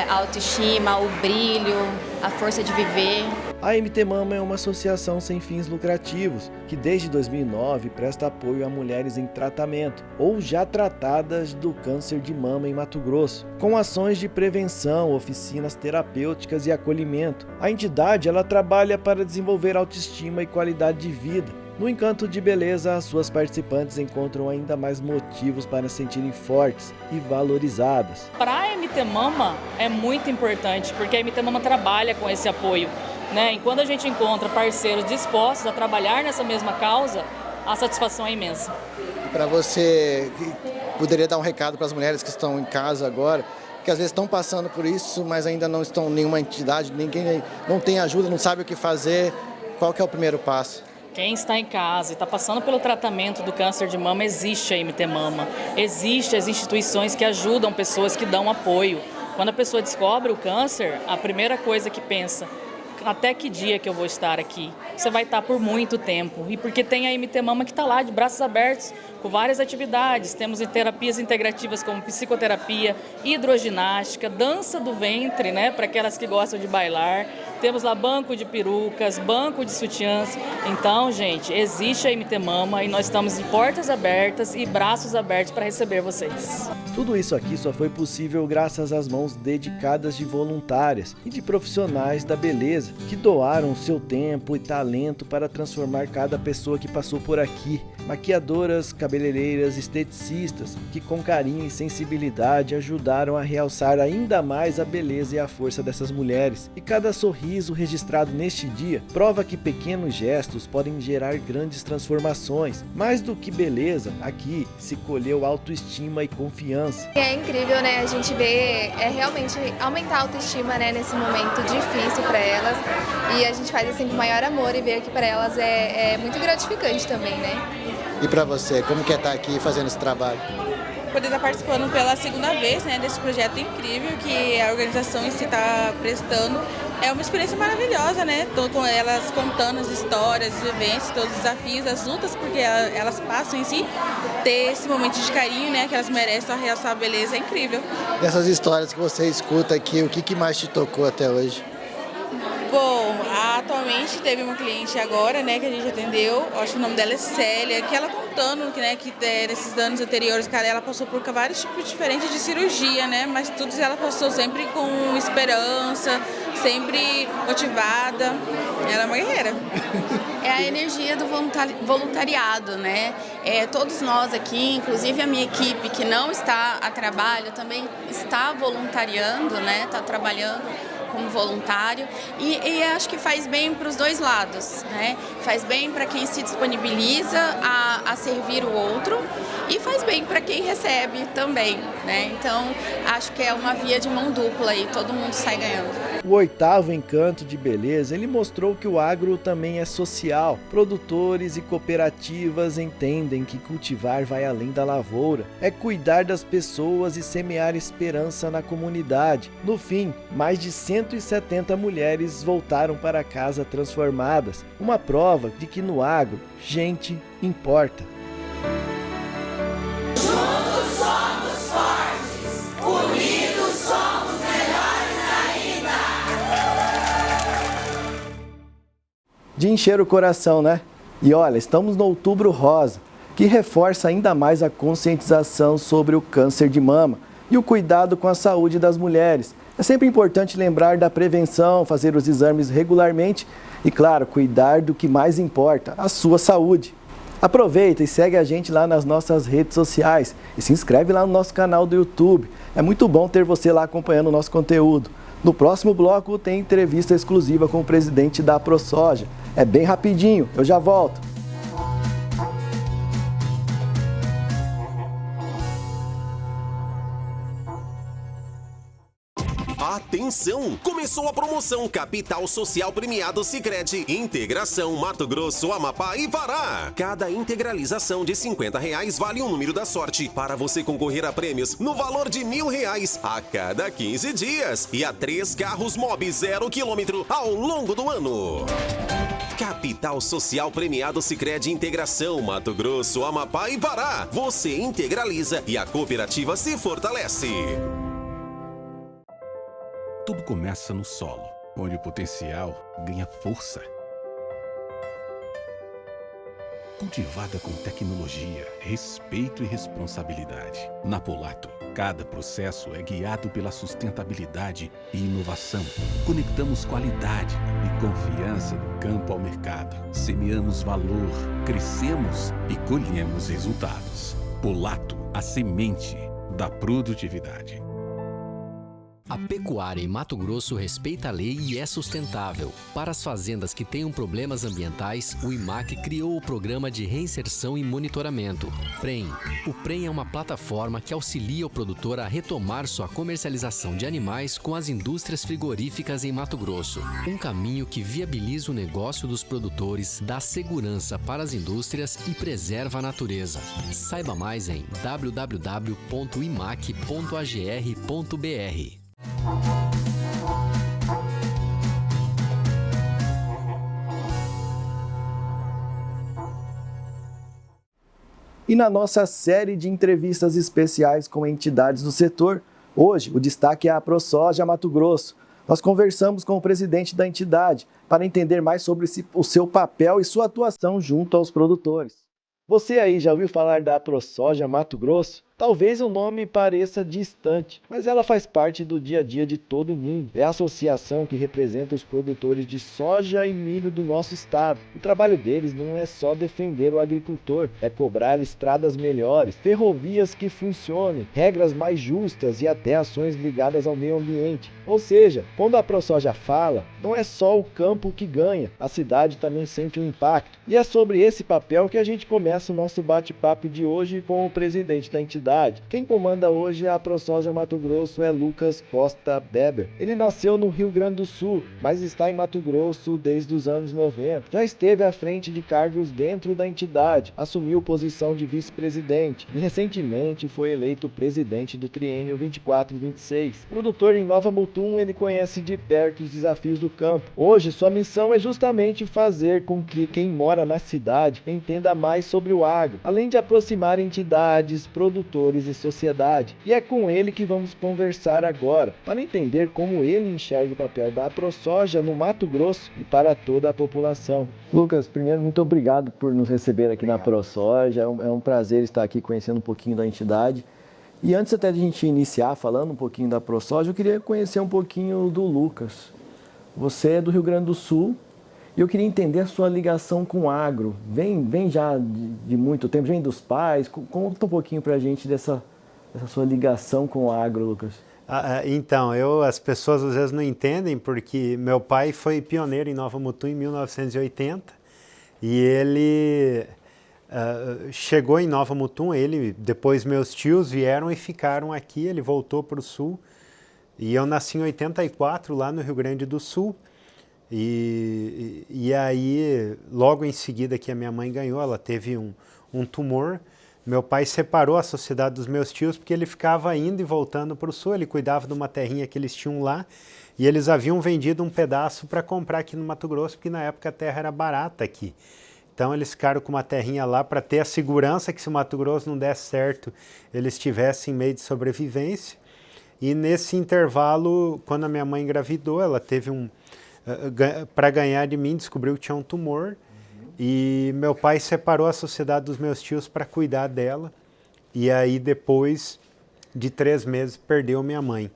a autoestima, o brilho, a força de viver. A MT Mama é uma associação sem fins lucrativos que desde 2009 presta apoio a mulheres em tratamento ou já tratadas do câncer de mama em Mato Grosso, com ações de prevenção, oficinas terapêuticas e acolhimento. A entidade trabalha para desenvolver autoestima e qualidade de vida. No Encanto de Beleza, as suas participantes encontram ainda mais motivos para se sentirem fortes e valorizadas. Para a MT Mama é muito importante, porque a MT Mama trabalha com esse apoio, né? E quando a gente encontra parceiros dispostos a trabalhar nessa mesma causa, a satisfação é imensa. Para você, poderia dar um recado para as mulheres que estão em casa agora, que às vezes estão passando por isso, mas ainda não estão em nenhuma entidade, ninguém não tem ajuda, não sabe o que fazer. Qual que é o primeiro passo? Quem está em casa e está passando pelo tratamento do câncer de mama, existe a MT Mama. Existem as instituições que ajudam pessoas, que dão apoio. Quando a pessoa descobre o câncer, a primeira coisa que pensa, até que dia que eu vou estar aqui? Você vai estar por muito tempo. E porque tem a MT Mama que está lá de braços abertos, com várias atividades. Temos terapias integrativas como psicoterapia, hidroginástica, dança do ventre, né, para aquelas que gostam de bailar. Temos lá banco de perucas, banco de sutiãs. Então, gente, existe a MT Mama e nós estamos de portas abertas e braços abertos para receber vocês. Tudo isso aqui só foi possível graças às mãos dedicadas de voluntárias e de profissionais da beleza que doaram seu tempo e talento para transformar cada pessoa que passou por aqui. Maquiadoras, cabeleireiras, esteticistas que com carinho e sensibilidade ajudaram a realçar ainda mais a beleza e a força dessas mulheres. E cada sorriso registrado neste dia prova que pequenos gestos podem gerar grandes transformações. Mais do que beleza, aqui se colheu autoestima e confiança. É incrível, né? A gente vê realmente aumentar a autoestima, né, nesse momento difícil para elas. E a gente faz assim com o maior amor e ver que para elas é muito gratificante também, né? E para você, como que é estar aqui fazendo esse trabalho? Poder estar participando pela segunda vez, né, desse projeto incrível que a organização em si está prestando. É uma experiência maravilhosa, né? Tô com elas contando as histórias, as vivências, todos os desafios, as lutas, porque elas passam em si ter esse momento de carinho, né, que elas merecem, só realçar a beleza, é incrível. Dessas histórias que você escuta aqui, o que mais te tocou até hoje? Bom, atualmente teve uma cliente agora, né, que a gente atendeu, acho que o nome dela é Célia, que ela contando que, né, que nesses anos anteriores, cara, ela passou por vários tipos diferentes de cirurgia, né, mas tudo ela passou sempre com esperança, sempre motivada, ela é uma guerreira. É a energia do voluntariado, né? Todos nós aqui, inclusive a minha equipe que não está a trabalho, também está voluntariando, né? Está trabalhando como voluntário e acho que faz bem para os dois lados, né? Faz bem para quem se disponibiliza a servir o outro e faz bem para quem recebe também, né? Então acho que é uma via de mão dupla e todo mundo sai ganhando. O 8º Encanto de Beleza, ele mostrou que o agro também é social. Produtores e cooperativas entendem que cultivar vai além da lavoura. É cuidar das pessoas e semear esperança na comunidade. No fim, mais de 170 mulheres voltaram para casa transformadas. Uma prova de que no agro, gente importa. Juntos somos fortes, unidos somos melhores ainda. De encher o coração, né? E olha, estamos no Outubro Rosa, que reforça ainda mais a conscientização sobre o câncer de mama e o cuidado com a saúde das mulheres. É sempre importante lembrar da prevenção, fazer os exames regularmente e, claro, cuidar do que mais importa, a sua saúde. Aproveita e segue a gente lá nas nossas redes sociais e se inscreve lá no nosso canal do YouTube. É muito bom ter você lá acompanhando o nosso conteúdo. No próximo bloco tem entrevista exclusiva com o presidente da ProSoja. É bem rapidinho, eu já volto. Atenção! Começou a promoção Capital Social Premiado Sicredi Integração Mato Grosso, Amapá e Pará. Cada integralização de R$50 vale um número da sorte para você concorrer a prêmios no valor de R$1.000 a cada 15 dias e a 3 carros Mobi 0 km ao longo do ano. Capital Social Premiado Sicredi Integração Mato Grosso, Amapá e Pará. Você integraliza e a cooperativa se fortalece. Tudo começa no solo, onde o potencial ganha força. Cultivada com tecnologia, respeito e responsabilidade. Na Polato, cada processo é guiado pela sustentabilidade e inovação. Conectamos qualidade e confiança do campo ao mercado. Semeamos valor, crescemos e colhemos resultados. Polato, a semente da produtividade. A pecuária em Mato Grosso respeita a lei e é sustentável. Para as fazendas que tenham problemas ambientais, o IMAC criou o Programa de Reinserção e Monitoramento, PREM. O PREM é uma plataforma que auxilia o produtor a retomar sua comercialização de animais com as indústrias frigoríficas em Mato Grosso. Um caminho que viabiliza o negócio dos produtores, dá segurança para as indústrias e preserva a natureza. Saiba mais em www.imac.agr.br. E na nossa série de entrevistas especiais com entidades do setor, hoje o destaque é a ProSoja Mato Grosso. Nós conversamos com o presidente da entidade para entender mais sobre o seu papel e sua atuação junto aos produtores. Você aí já ouviu falar da ProSoja Mato Grosso? Talvez o nome pareça distante, mas ela faz parte do dia a dia de todo mundo. É a associação que representa os produtores de soja e milho do nosso estado. O trabalho deles não é só defender o agricultor, é cobrar estradas melhores, ferrovias que funcionem, regras mais justas e até ações ligadas ao meio ambiente. Ou seja, quando a ProSoja fala, não é só o campo que ganha, a cidade também sente um impacto. E é sobre esse papel que a gente começa o nosso bate-papo de hoje com o presidente da entidade. Quem comanda hoje a ProSoja Mato Grosso é Lucas Costa Beber. Ele nasceu no Rio Grande do Sul, mas está em Mato Grosso desde os anos 90. Já esteve à frente de cargos dentro da entidade, assumiu posição de vice-presidente e recentemente foi eleito presidente do triênio 24-26. Produtor em Nova Mutum, ele conhece de perto os desafios do campo. Hoje, sua missão é justamente fazer com que quem mora na cidade entenda mais sobre o agro, além de aproximar entidades, produtores e sociedade. E é com ele que vamos conversar agora, para entender como ele enxerga o papel da ProSoja no Mato Grosso e para toda a população. Lucas, primeiro, muito obrigado por nos receber aqui na ProSoja. É um prazer estar aqui conhecendo um pouquinho da entidade. E antes até de a gente iniciar falando um pouquinho da ProSoja, eu queria conhecer um pouquinho do Lucas. Você é do Rio Grande do Sul. E eu queria entender a sua ligação com o agro. Vem já de muito tempo, vem dos pais. Conta um pouquinho para a gente dessa sua ligação com o agro, Lucas. Então, as pessoas às vezes não entendem, porque meu pai foi pioneiro em Nova Mutum em 1980 e ele chegou em Nova Mutum, depois meus tios vieram e ficaram aqui, ele voltou para o sul E eu nasci em 84 lá no Rio Grande do Sul. E aí, logo em seguida que a minha mãe ganhou, ela teve um tumor. Meu pai separou a sociedade dos meus tios porque ele ficava indo e voltando para o sul, ele cuidava de uma terrinha que eles tinham lá e eles haviam vendido um pedaço para comprar aqui no Mato Grosso, porque na época a terra era barata aqui. Então eles ficaram com uma terrinha lá para ter a segurança que se o Mato Grosso não desse certo, eles tivessem meio de sobrevivência. E nesse intervalo, quando a minha mãe engravidou, ela teve para ganhar de mim, descobriu que tinha um tumor. E meu pai separou a sociedade dos meus tios para cuidar dela. E aí, depois de 3 meses, perdeu minha mãe.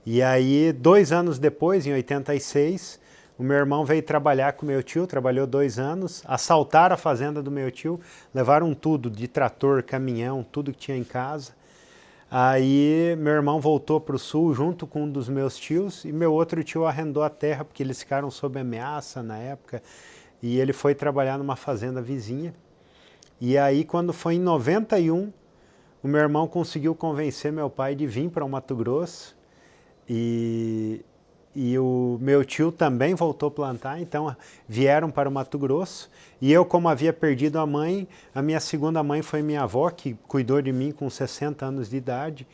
E aí, 2 anos depois, em 86, o meu irmão veio trabalhar com meu tio, trabalhou 2 anos, assaltaram a fazenda do meu tio, levaram tudo, de trator, caminhão, tudo que tinha em casa. Aí, meu irmão voltou para o sul junto com um dos meus tios e meu outro tio arrendou a terra, porque eles ficaram sob ameaça na época. E ele foi trabalhar numa fazenda vizinha. E aí, quando foi em 91, o meu irmão conseguiu convencer meu pai de vir para o Mato Grosso. E o meu tio também voltou a plantar, então vieram para o Mato Grosso. E eu, como havia perdido a mãe, a minha segunda mãe foi minha avó, que cuidou de mim com 60 anos de idade.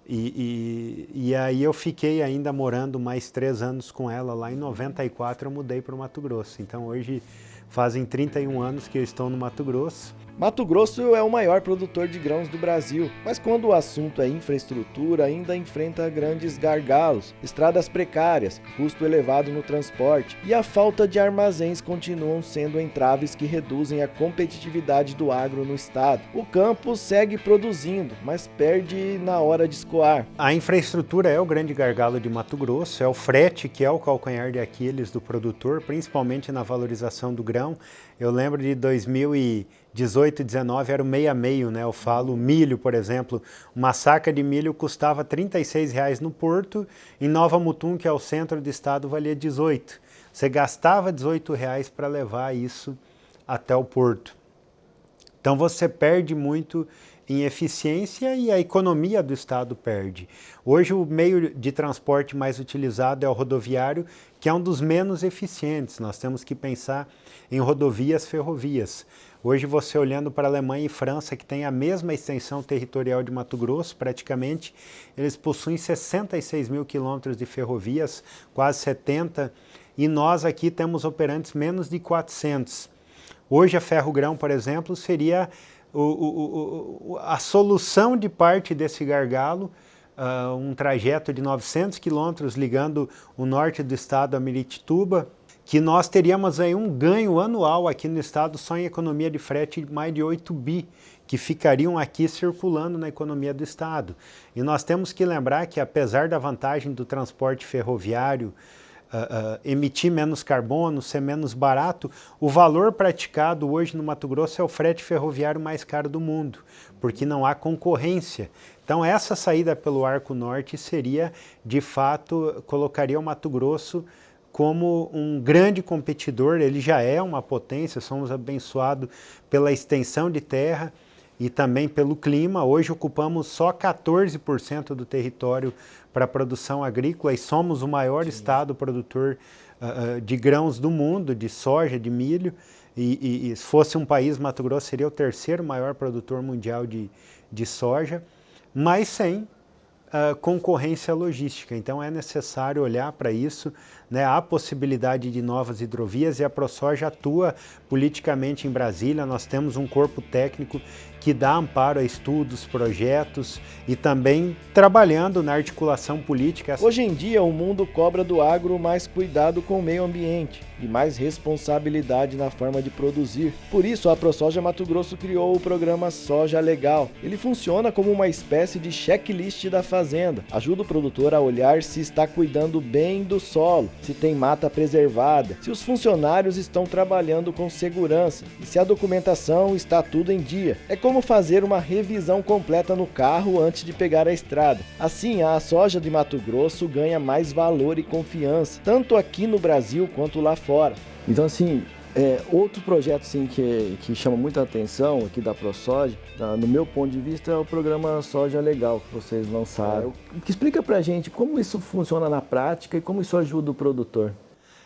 E aí eu fiquei ainda morando mais 3 anos com ela. Lá em 94 eu mudei para o Mato Grosso. Então hoje fazem 31 anos que eu estou no Mato Grosso. Mato Grosso é o maior produtor de grãos do Brasil, mas quando o assunto é infraestrutura, ainda enfrenta grandes gargalos, estradas precárias, custo elevado no transporte e a falta de armazéns continuam sendo entraves que reduzem a competitividade do agro no estado. O campo segue produzindo, mas perde na hora de escoar. A infraestrutura é o grande gargalo de Mato Grosso, é o frete que é o calcanhar de Aquiles do produtor, principalmente na valorização do grão. Eu lembro de 2018, 19 era o meio a meio, né? Eu falo milho, por exemplo, uma saca de milho custava R$ 36 no porto, em Nova Mutum, que é o centro do estado, valia 18. Você gastava R$ 18 para levar isso até o porto. Então você perde muito em eficiência e a economia do estado perde. Hoje o meio de transporte mais utilizado é o rodoviário, que é um dos menos eficientes. Nós temos que pensar em rodovias, ferrovias. Hoje você olhando para a Alemanha e França, que tem a mesma extensão territorial de Mato Grosso, praticamente, eles possuem 66 mil quilômetros de ferrovias, quase 70, e nós aqui temos operantes menos de 400. Hoje a Ferrogrão, por exemplo, seria a solução de parte desse gargalo, um trajeto de 900 quilômetros ligando o norte do estado a Miritituba, que nós teríamos aí um ganho anual aqui no estado só em economia de frete de mais de 8 bi, que ficariam aqui circulando na economia do estado. E nós temos que lembrar que, apesar da vantagem do transporte ferroviário, emitir menos carbono, ser menos barato, o valor praticado hoje no Mato Grosso é o frete ferroviário mais caro do mundo, porque não há concorrência. Então essa saída pelo Arco Norte seria, de fato, colocaria o Mato Grosso como um grande competidor. Ele já é uma potência, somos abençoados pela extensão de terra e também pelo clima. Hoje ocupamos só 14% do território para a produção agrícola e somos o maior estado produtor de grãos do mundo, de soja, de milho. E se fosse um país, Mato Grosso seria o 3º maior produtor mundial de soja, mas sem concorrência logística. Então é necessário olhar para isso, né? Há possibilidade de novas hidrovias e a ProSoja atua politicamente em Brasília. Nós temos um corpo técnico que dá amparo a estudos, projetos e também trabalhando na articulação política. Hoje em dia, o mundo cobra do agro mais cuidado com o meio ambiente e mais responsabilidade na forma de produzir. Por isso, a ProSoja Mato Grosso criou o programa Soja Legal. Ele funciona como uma espécie de checklist da fazenda. Ajuda o produtor a olhar se está cuidando bem do solo, se tem mata preservada, se os funcionários estão trabalhando com segurança e se a documentação está tudo em dia. É como fazer uma revisão completa no carro antes de pegar a estrada. Assim, a soja de Mato Grosso ganha mais valor e confiança, tanto aqui no Brasil quanto lá fora. Então, assim, Outro projeto assim, que chama muita atenção aqui da ProSoja, no meu ponto de vista, é o programa Soja Legal que vocês lançaram. Que explica pra gente como isso funciona na prática e como isso ajuda o produtor.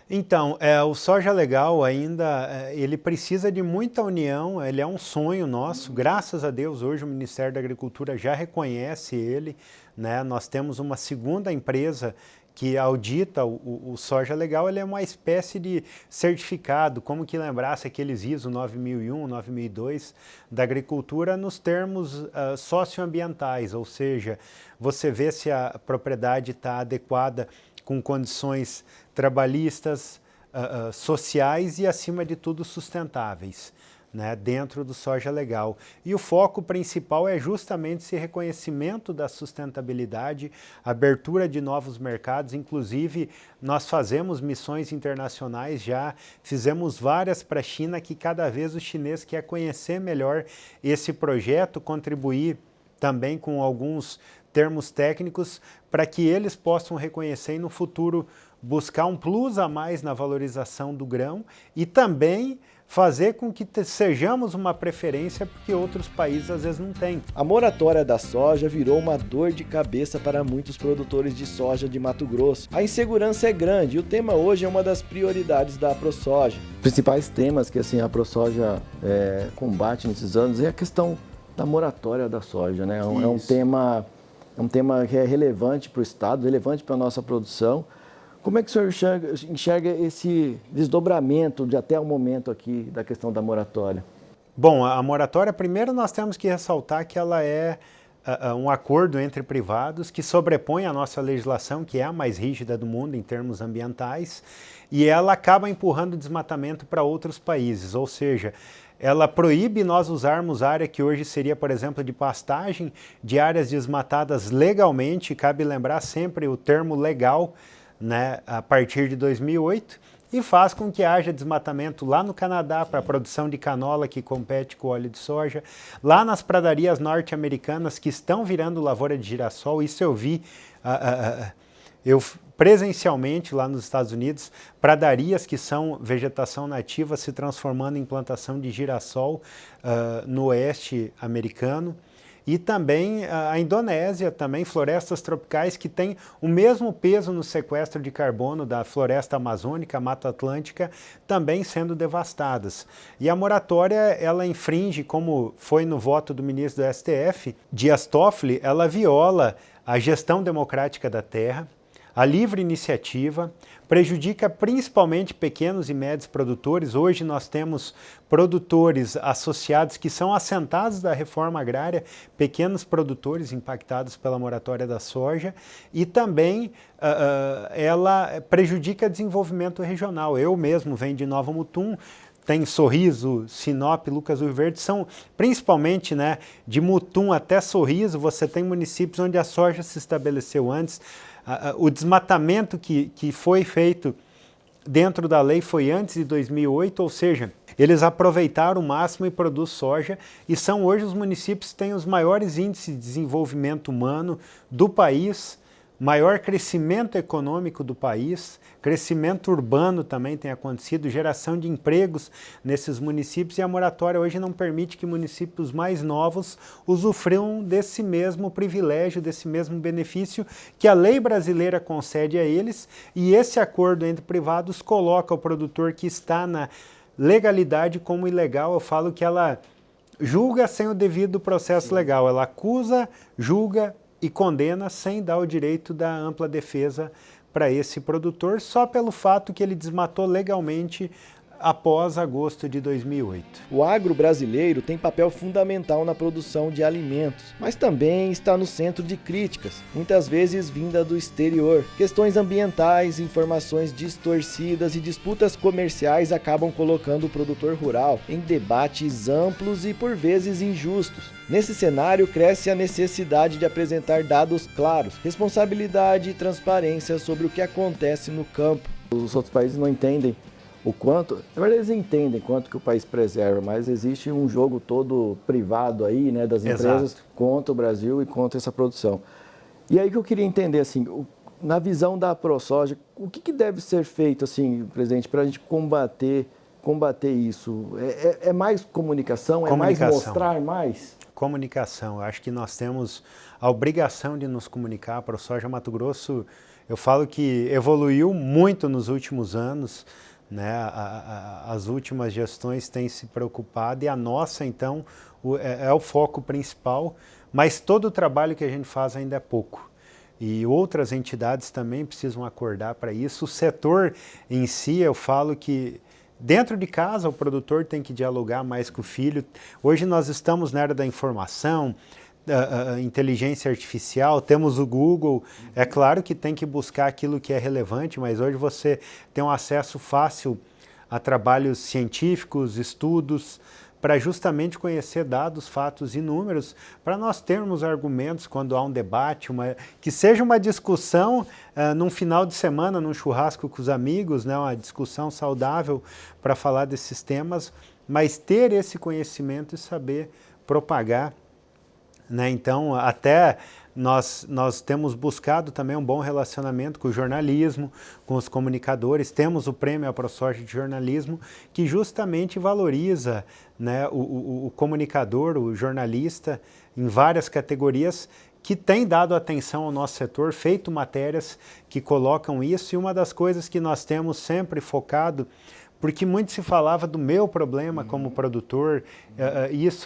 Então, o Soja Legal ainda, ele precisa de muita união, ele é um sonho nosso, graças a Deus hoje o Ministério da Agricultura já reconhece ele, né? Nós temos uma segunda empresa que audita o Soja Legal, ele é uma espécie de certificado, como que lembrasse aqueles ISO 9001, 9002 da agricultura nos termos socioambientais, ou seja, você vê se a propriedade está adequada com condições trabalhistas, sociais e, acima de tudo, sustentáveis, né, dentro do Soja Legal. E o foco principal é justamente esse reconhecimento da sustentabilidade, abertura de novos mercados, inclusive nós fazemos missões internacionais, já fizemos várias para a China, que cada vez o chinês quer conhecer melhor esse projeto, contribuir também com alguns termos técnicos para que eles possam reconhecer e no futuro buscar um plus a mais na valorização do grão e também fazer com que sejamos uma preferência porque outros países às vezes não têm. A moratória da soja virou uma dor de cabeça para muitos produtores de soja de Mato Grosso. A insegurança é grande e o tema hoje é uma das prioridades da ProSoja. Os principais temas que a ProSoja combate nesses anos é a questão da moratória da soja, né? É um tema que é relevante para o Estado, relevante para a nossa produção. Como é que o senhor enxerga esse desdobramento de até o momento aqui da questão da moratória? Bom, a moratória, primeiro nós temos que ressaltar que ela é um acordo entre privados que sobrepõe a nossa legislação, que é a mais rígida do mundo em termos ambientais, e ela acaba empurrando desmatamento para outros países, ou seja, ela proíbe nós usarmos área que hoje seria, por exemplo, de pastagem, de áreas desmatadas legalmente, cabe lembrar sempre o termo legal, né, a partir de 2008, e faz com que haja desmatamento lá no Canadá para a produção de canola que compete com o óleo de soja, lá nas pradarias norte-americanas que estão virando lavoura de girassol, isso eu vi, eu presencialmente lá nos Estados Unidos, pradarias que são vegetação nativa se transformando em plantação de girassol no oeste americano. E também a Indonésia, também florestas tropicais que têm o mesmo peso no sequestro de carbono da floresta amazônica, Mata Atlântica, também sendo devastadas. E a moratória, ela infringe, como foi no voto do ministro do STF, Dias Toffoli, ela viola a gestão democrática da terra, a livre iniciativa, prejudica principalmente pequenos e médios produtores. Hoje nós temos produtores associados que são assentados da reforma agrária, pequenos produtores impactados pela moratória da soja, e também ela prejudica o desenvolvimento regional. Eu mesmo venho de Nova Mutum, tem Sorriso, Sinop, Lucas do Rio Verde, são principalmente, né, de Mutum até Sorriso, você tem municípios onde a soja se estabeleceu antes. O desmatamento que foi feito dentro da lei foi antes de 2008, ou seja, eles aproveitaram o máximo e produzem soja e são hoje os municípios que têm os maiores índices de desenvolvimento humano do país, maior crescimento econômico do país, crescimento urbano também tem acontecido, geração de empregos nesses municípios, e a moratória hoje não permite que municípios mais novos usufruam desse mesmo privilégio, desse mesmo benefício que a lei brasileira concede a eles, e esse acordo entre privados coloca o produtor que está na legalidade como ilegal. Eu falo que ela julga sem o devido processo legal, ela acusa, julga e condena sem dar o direito da ampla defesa para esse produtor, só pelo fato que ele desmatou legalmente após agosto de 2008. O agro brasileiro tem papel fundamental na produção de alimentos, mas também está no centro de críticas, muitas vezes vinda do exterior. Questões ambientais, informações distorcidas e disputas comerciais acabam colocando o produtor rural em debates amplos e por vezes injustos. Nesse cenário, cresce a necessidade de apresentar dados claros, responsabilidade e transparência sobre o que acontece no campo. Os outros países não entendem o quanto, na verdade eles entendem quanto que o país preserva, mas existe um jogo todo privado aí, né, das empresas. Exato. Contra o Brasil e contra essa produção. E aí que eu queria entender, assim, na visão da ProSoja, o que deve ser feito, assim, presidente, para a gente combater combater isso? É mais comunicação? É mais mostrar mais? Comunicação. Eu acho que nós temos a obrigação de nos comunicar. A ProSoja Mato Grosso, eu falo que evoluiu muito nos últimos anos, né? As últimas gestões têm se preocupado e a nossa, então, é o foco principal, mas todo o trabalho que a gente faz ainda é pouco. E outras entidades também precisam acordar para isso. O setor em si, eu falo que dentro de casa o produtor tem que dialogar mais com o filho. Hoje nós estamos na era da informação, inteligência artificial, temos o Google. É claro que tem que buscar aquilo que é relevante, mas hoje você tem um acesso fácil a trabalhos científicos, estudos, para justamente conhecer dados, fatos e números, para nós termos argumentos quando há um debate, que seja uma discussão num final de semana, num churrasco com os amigos, né, uma discussão saudável para falar desses temas, mas ter esse conhecimento e saber propagar, né? Então, até nós temos buscado também um bom relacionamento com o jornalismo, com os comunicadores. Temos o Prêmio ProSoja de Jornalismo, que justamente valoriza, né, o comunicador, o jornalista, em várias categorias, que tem dado atenção ao nosso setor, feito matérias que colocam isso. E uma das coisas que nós temos sempre focado, porque muito se falava do meu problema como produtor,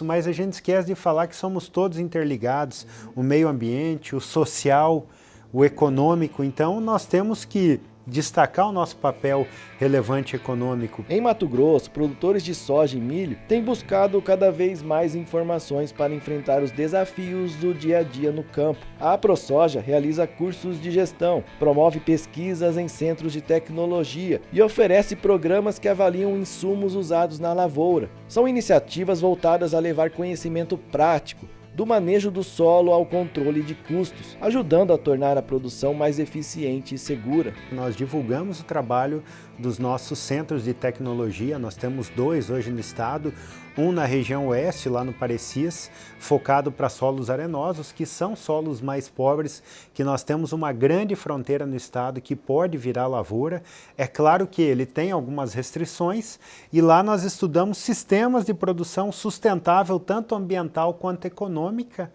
mas a gente esquece de falar que somos todos interligados, o meio ambiente, o social, o econômico. Então nós temos que destacar o nosso papel relevante econômico. Em Mato Grosso, produtores de soja e milho têm buscado cada vez mais informações para enfrentar os desafios do dia a dia no campo. A ProSoja realiza cursos de gestão, promove pesquisas em centros de tecnologia e oferece programas que avaliam insumos usados na lavoura. São iniciativas voltadas a levar conhecimento prático do manejo do solo ao controle de custos, ajudando a tornar a produção mais eficiente e segura. Nós divulgamos o trabalho dos nossos centros de tecnologia, nós temos 2 hoje no estado, um na região oeste, lá no Parecis, focado para solos arenosos, que são solos mais pobres, que nós temos uma grande fronteira no estado que pode virar lavoura. É claro que ele tem algumas restrições e lá nós estudamos sistemas de produção sustentável, tanto ambiental quanto econômica,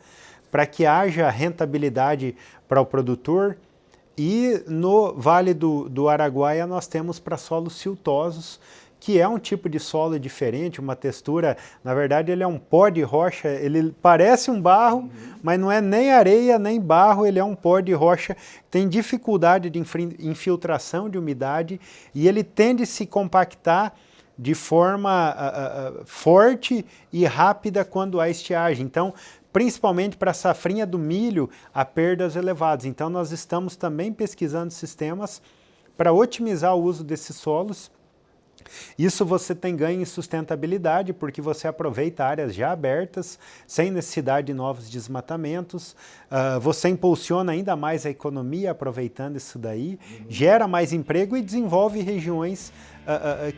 para que haja rentabilidade para o produtor. E no Vale do Araguaia nós temos para solos siltosos, que é um tipo de solo diferente, uma textura, na verdade ele é um pó de rocha, ele parece um barro, mas não é nem areia nem barro, ele é um pó de rocha, tem dificuldade de infiltração de umidade e ele tende a se compactar de forma forte e rápida quando há estiagem. Então, principalmente para a safrinha do milho, há perdas elevadas. Então, nós estamos também pesquisando sistemas para otimizar o uso desses solos. Isso você tem ganho em sustentabilidade, porque você aproveita áreas já abertas, sem necessidade de novos desmatamentos, você impulsiona ainda mais a economia aproveitando isso daí, gera mais emprego e desenvolve regiões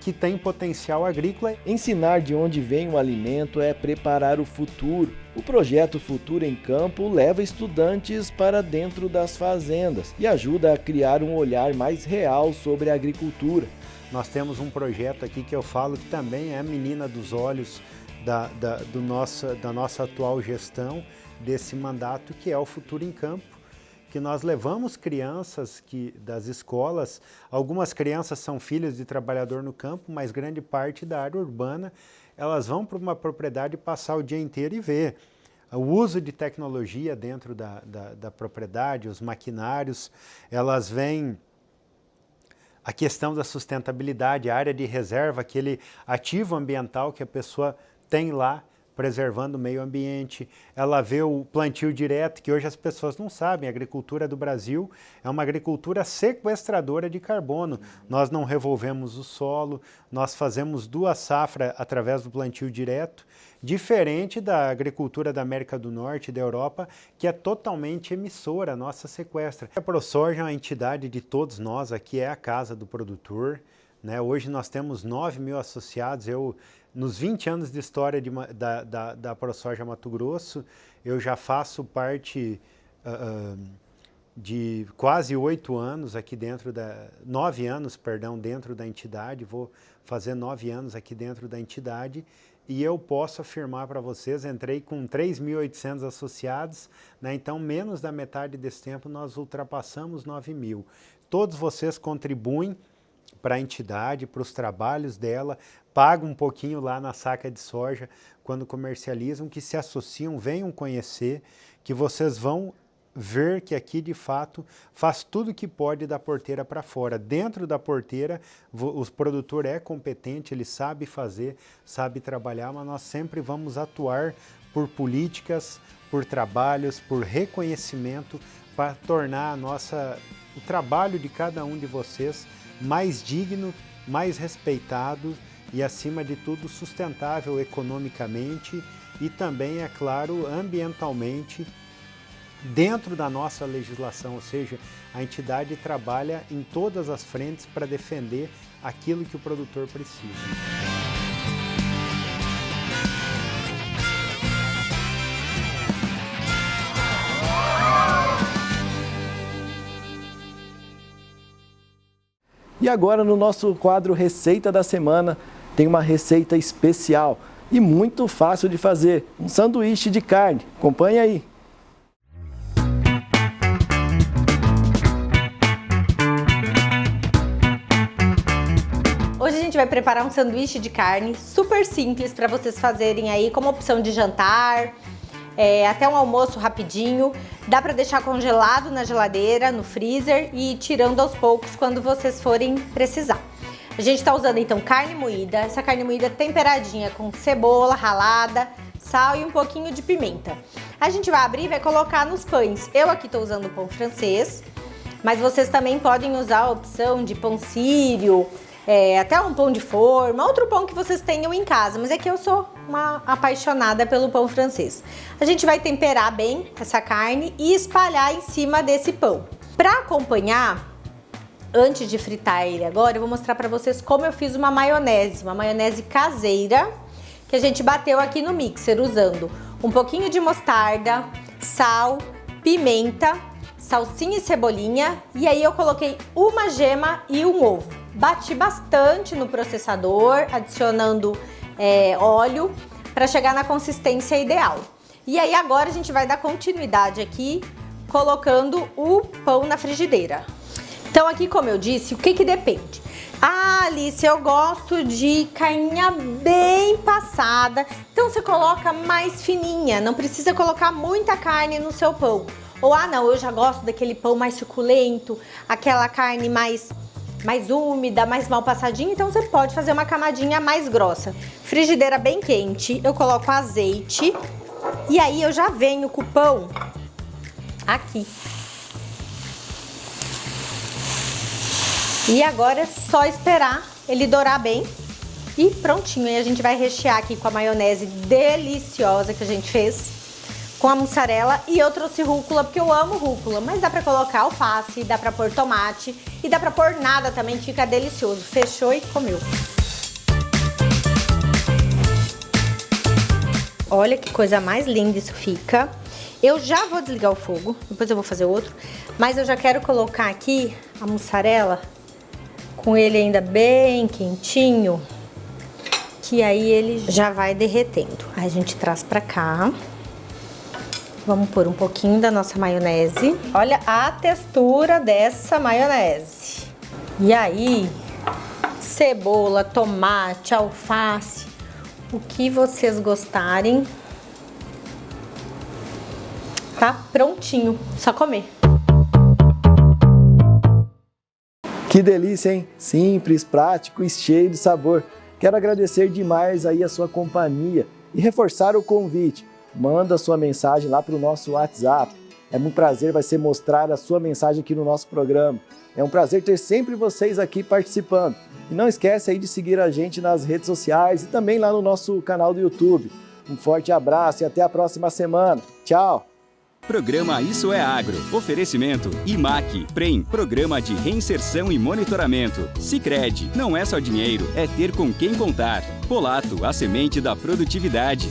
que têm potencial agrícola. Ensinar de onde vem o alimento é preparar o futuro. O projeto Futuro em Campo leva estudantes para dentro das fazendas e ajuda a criar um olhar mais real sobre a agricultura. Nós temos um projeto aqui que eu falo que também é a menina dos olhos da nossa atual gestão, desse mandato, que é o Futuro em Campo, que nós levamos crianças das escolas, algumas crianças são filhas de trabalhador no campo, mas grande parte da área urbana, elas vão para uma propriedade passar o dia inteiro e ver o uso de tecnologia dentro da propriedade, os maquinários, elas veem a questão da sustentabilidade, a área de reserva, aquele ativo ambiental que a pessoa tem lá, preservando o meio ambiente. Ela vê o plantio direto, que hoje as pessoas não sabem, a agricultura do Brasil é uma agricultura sequestradora de carbono. Nós não revolvemos o solo, nós fazemos 2 safras através do plantio direto, diferente da agricultura da América do Norte e da Europa, que é totalmente emissora, nossa sequestra. A ProSoja é uma entidade de todos nós, aqui é a casa do produtor, né? Hoje nós temos 9.000 associados. Nos 20 anos de história da ProSoja Mato Grosso, eu já faço parte de quase 8 anos aqui dentro 9 anos, perdão, dentro da entidade, vou fazer 9 anos aqui dentro da entidade, e eu posso afirmar para vocês, entrei com 3.800 associados, né? Então menos da metade desse tempo nós ultrapassamos 9.000. Todos vocês contribuem para a entidade, para os trabalhos dela, pagam um pouquinho lá na saca de soja quando comercializam, que se associam, venham conhecer, que vocês vão ver que aqui de fato faz tudo que pode da porteira para fora. Dentro da porteira o produtor é competente, ele sabe fazer, sabe trabalhar, mas nós sempre vamos atuar por políticas, por trabalhos, por reconhecimento para tornar o trabalho de cada um de vocês mais digno, mais respeitado e, acima de tudo, sustentável economicamente e também, é claro, ambientalmente, dentro da nossa legislação, ou seja, a entidade trabalha em todas as frentes para defender aquilo que o produtor precisa. E agora, no nosso quadro Receita da Semana, tem uma receita especial e muito fácil de fazer, um sanduíche de carne. Acompanhe aí. Hoje a gente vai preparar um sanduíche de carne super simples para vocês fazerem aí como opção de jantar, até um almoço rapidinho. Dá para deixar congelado na geladeira, no freezer e ir tirando aos poucos quando vocês forem precisar. A gente está usando então carne moída, essa carne moída temperadinha com cebola ralada, sal e um pouquinho de pimenta. A gente vai abrir e vai colocar nos pães. Eu aqui estou usando pão francês, mas vocês também podem usar a opção de pão sírio, até um pão de forma, outro pão que vocês tenham em casa, mas é que eu sou uma apaixonada pelo pão francês. A gente vai temperar bem essa carne e espalhar em cima desse pão. Para acompanhar, antes de fritar ele agora, eu vou mostrar para vocês como eu fiz uma maionese caseira, que a gente bateu aqui no mixer usando um pouquinho de mostarda, sal, pimenta, salsinha e cebolinha, e aí eu coloquei uma gema e um ovo. Bati bastante no processador, adicionando óleo para chegar na consistência ideal. E aí agora a gente vai dar continuidade aqui, colocando o pão na frigideira. Então aqui, como eu disse, o que depende? Ah, Alice, eu gosto de carninha bem passada, então você coloca mais fininha, não precisa colocar muita carne no seu pão. Ou, não, eu já gosto daquele pão mais suculento, aquela carne mais úmida, mais mal passadinha, então você pode fazer uma camadinha mais grossa. Frigideira bem quente, eu coloco azeite e aí eu já venho com o pão aqui. E agora é só esperar ele dourar bem e prontinho. E a gente vai rechear aqui com a maionese deliciosa que a gente fez, com a mussarela, e eu trouxe rúcula porque eu amo rúcula, mas dá pra colocar alface, dá pra pôr tomate e dá pra pôr nada também, que fica delicioso. Fechou e comeu. Olha que coisa mais linda isso fica. Eu já vou desligar o fogo, depois eu vou fazer outro, mas eu já quero colocar aqui a mussarela com ele ainda bem quentinho, que aí ele já vai derretendo. Aí a gente traz pra cá. Vamos pôr um pouquinho da nossa maionese. Olha a textura dessa maionese. E aí, cebola, tomate, alface, o que vocês gostarem. Tá prontinho, só comer. Que delícia, hein? Simples, prático e cheio de sabor. Quero agradecer demais aí a sua companhia e reforçar o convite. Manda a sua mensagem lá para o nosso WhatsApp. É um prazer, vai ser mostrar a sua mensagem aqui no nosso programa. É um prazer ter sempre vocês aqui participando. E não esquece aí de seguir a gente nas redes sociais e também lá no nosso canal do YouTube. Um forte abraço e até a próxima semana. Tchau! Programa Isso é Agro. Oferecimento IMAC, PREM, Programa de Reinserção e Monitoramento. Sicredi, não é só dinheiro, é ter com quem contar. Polato, a semente da produtividade.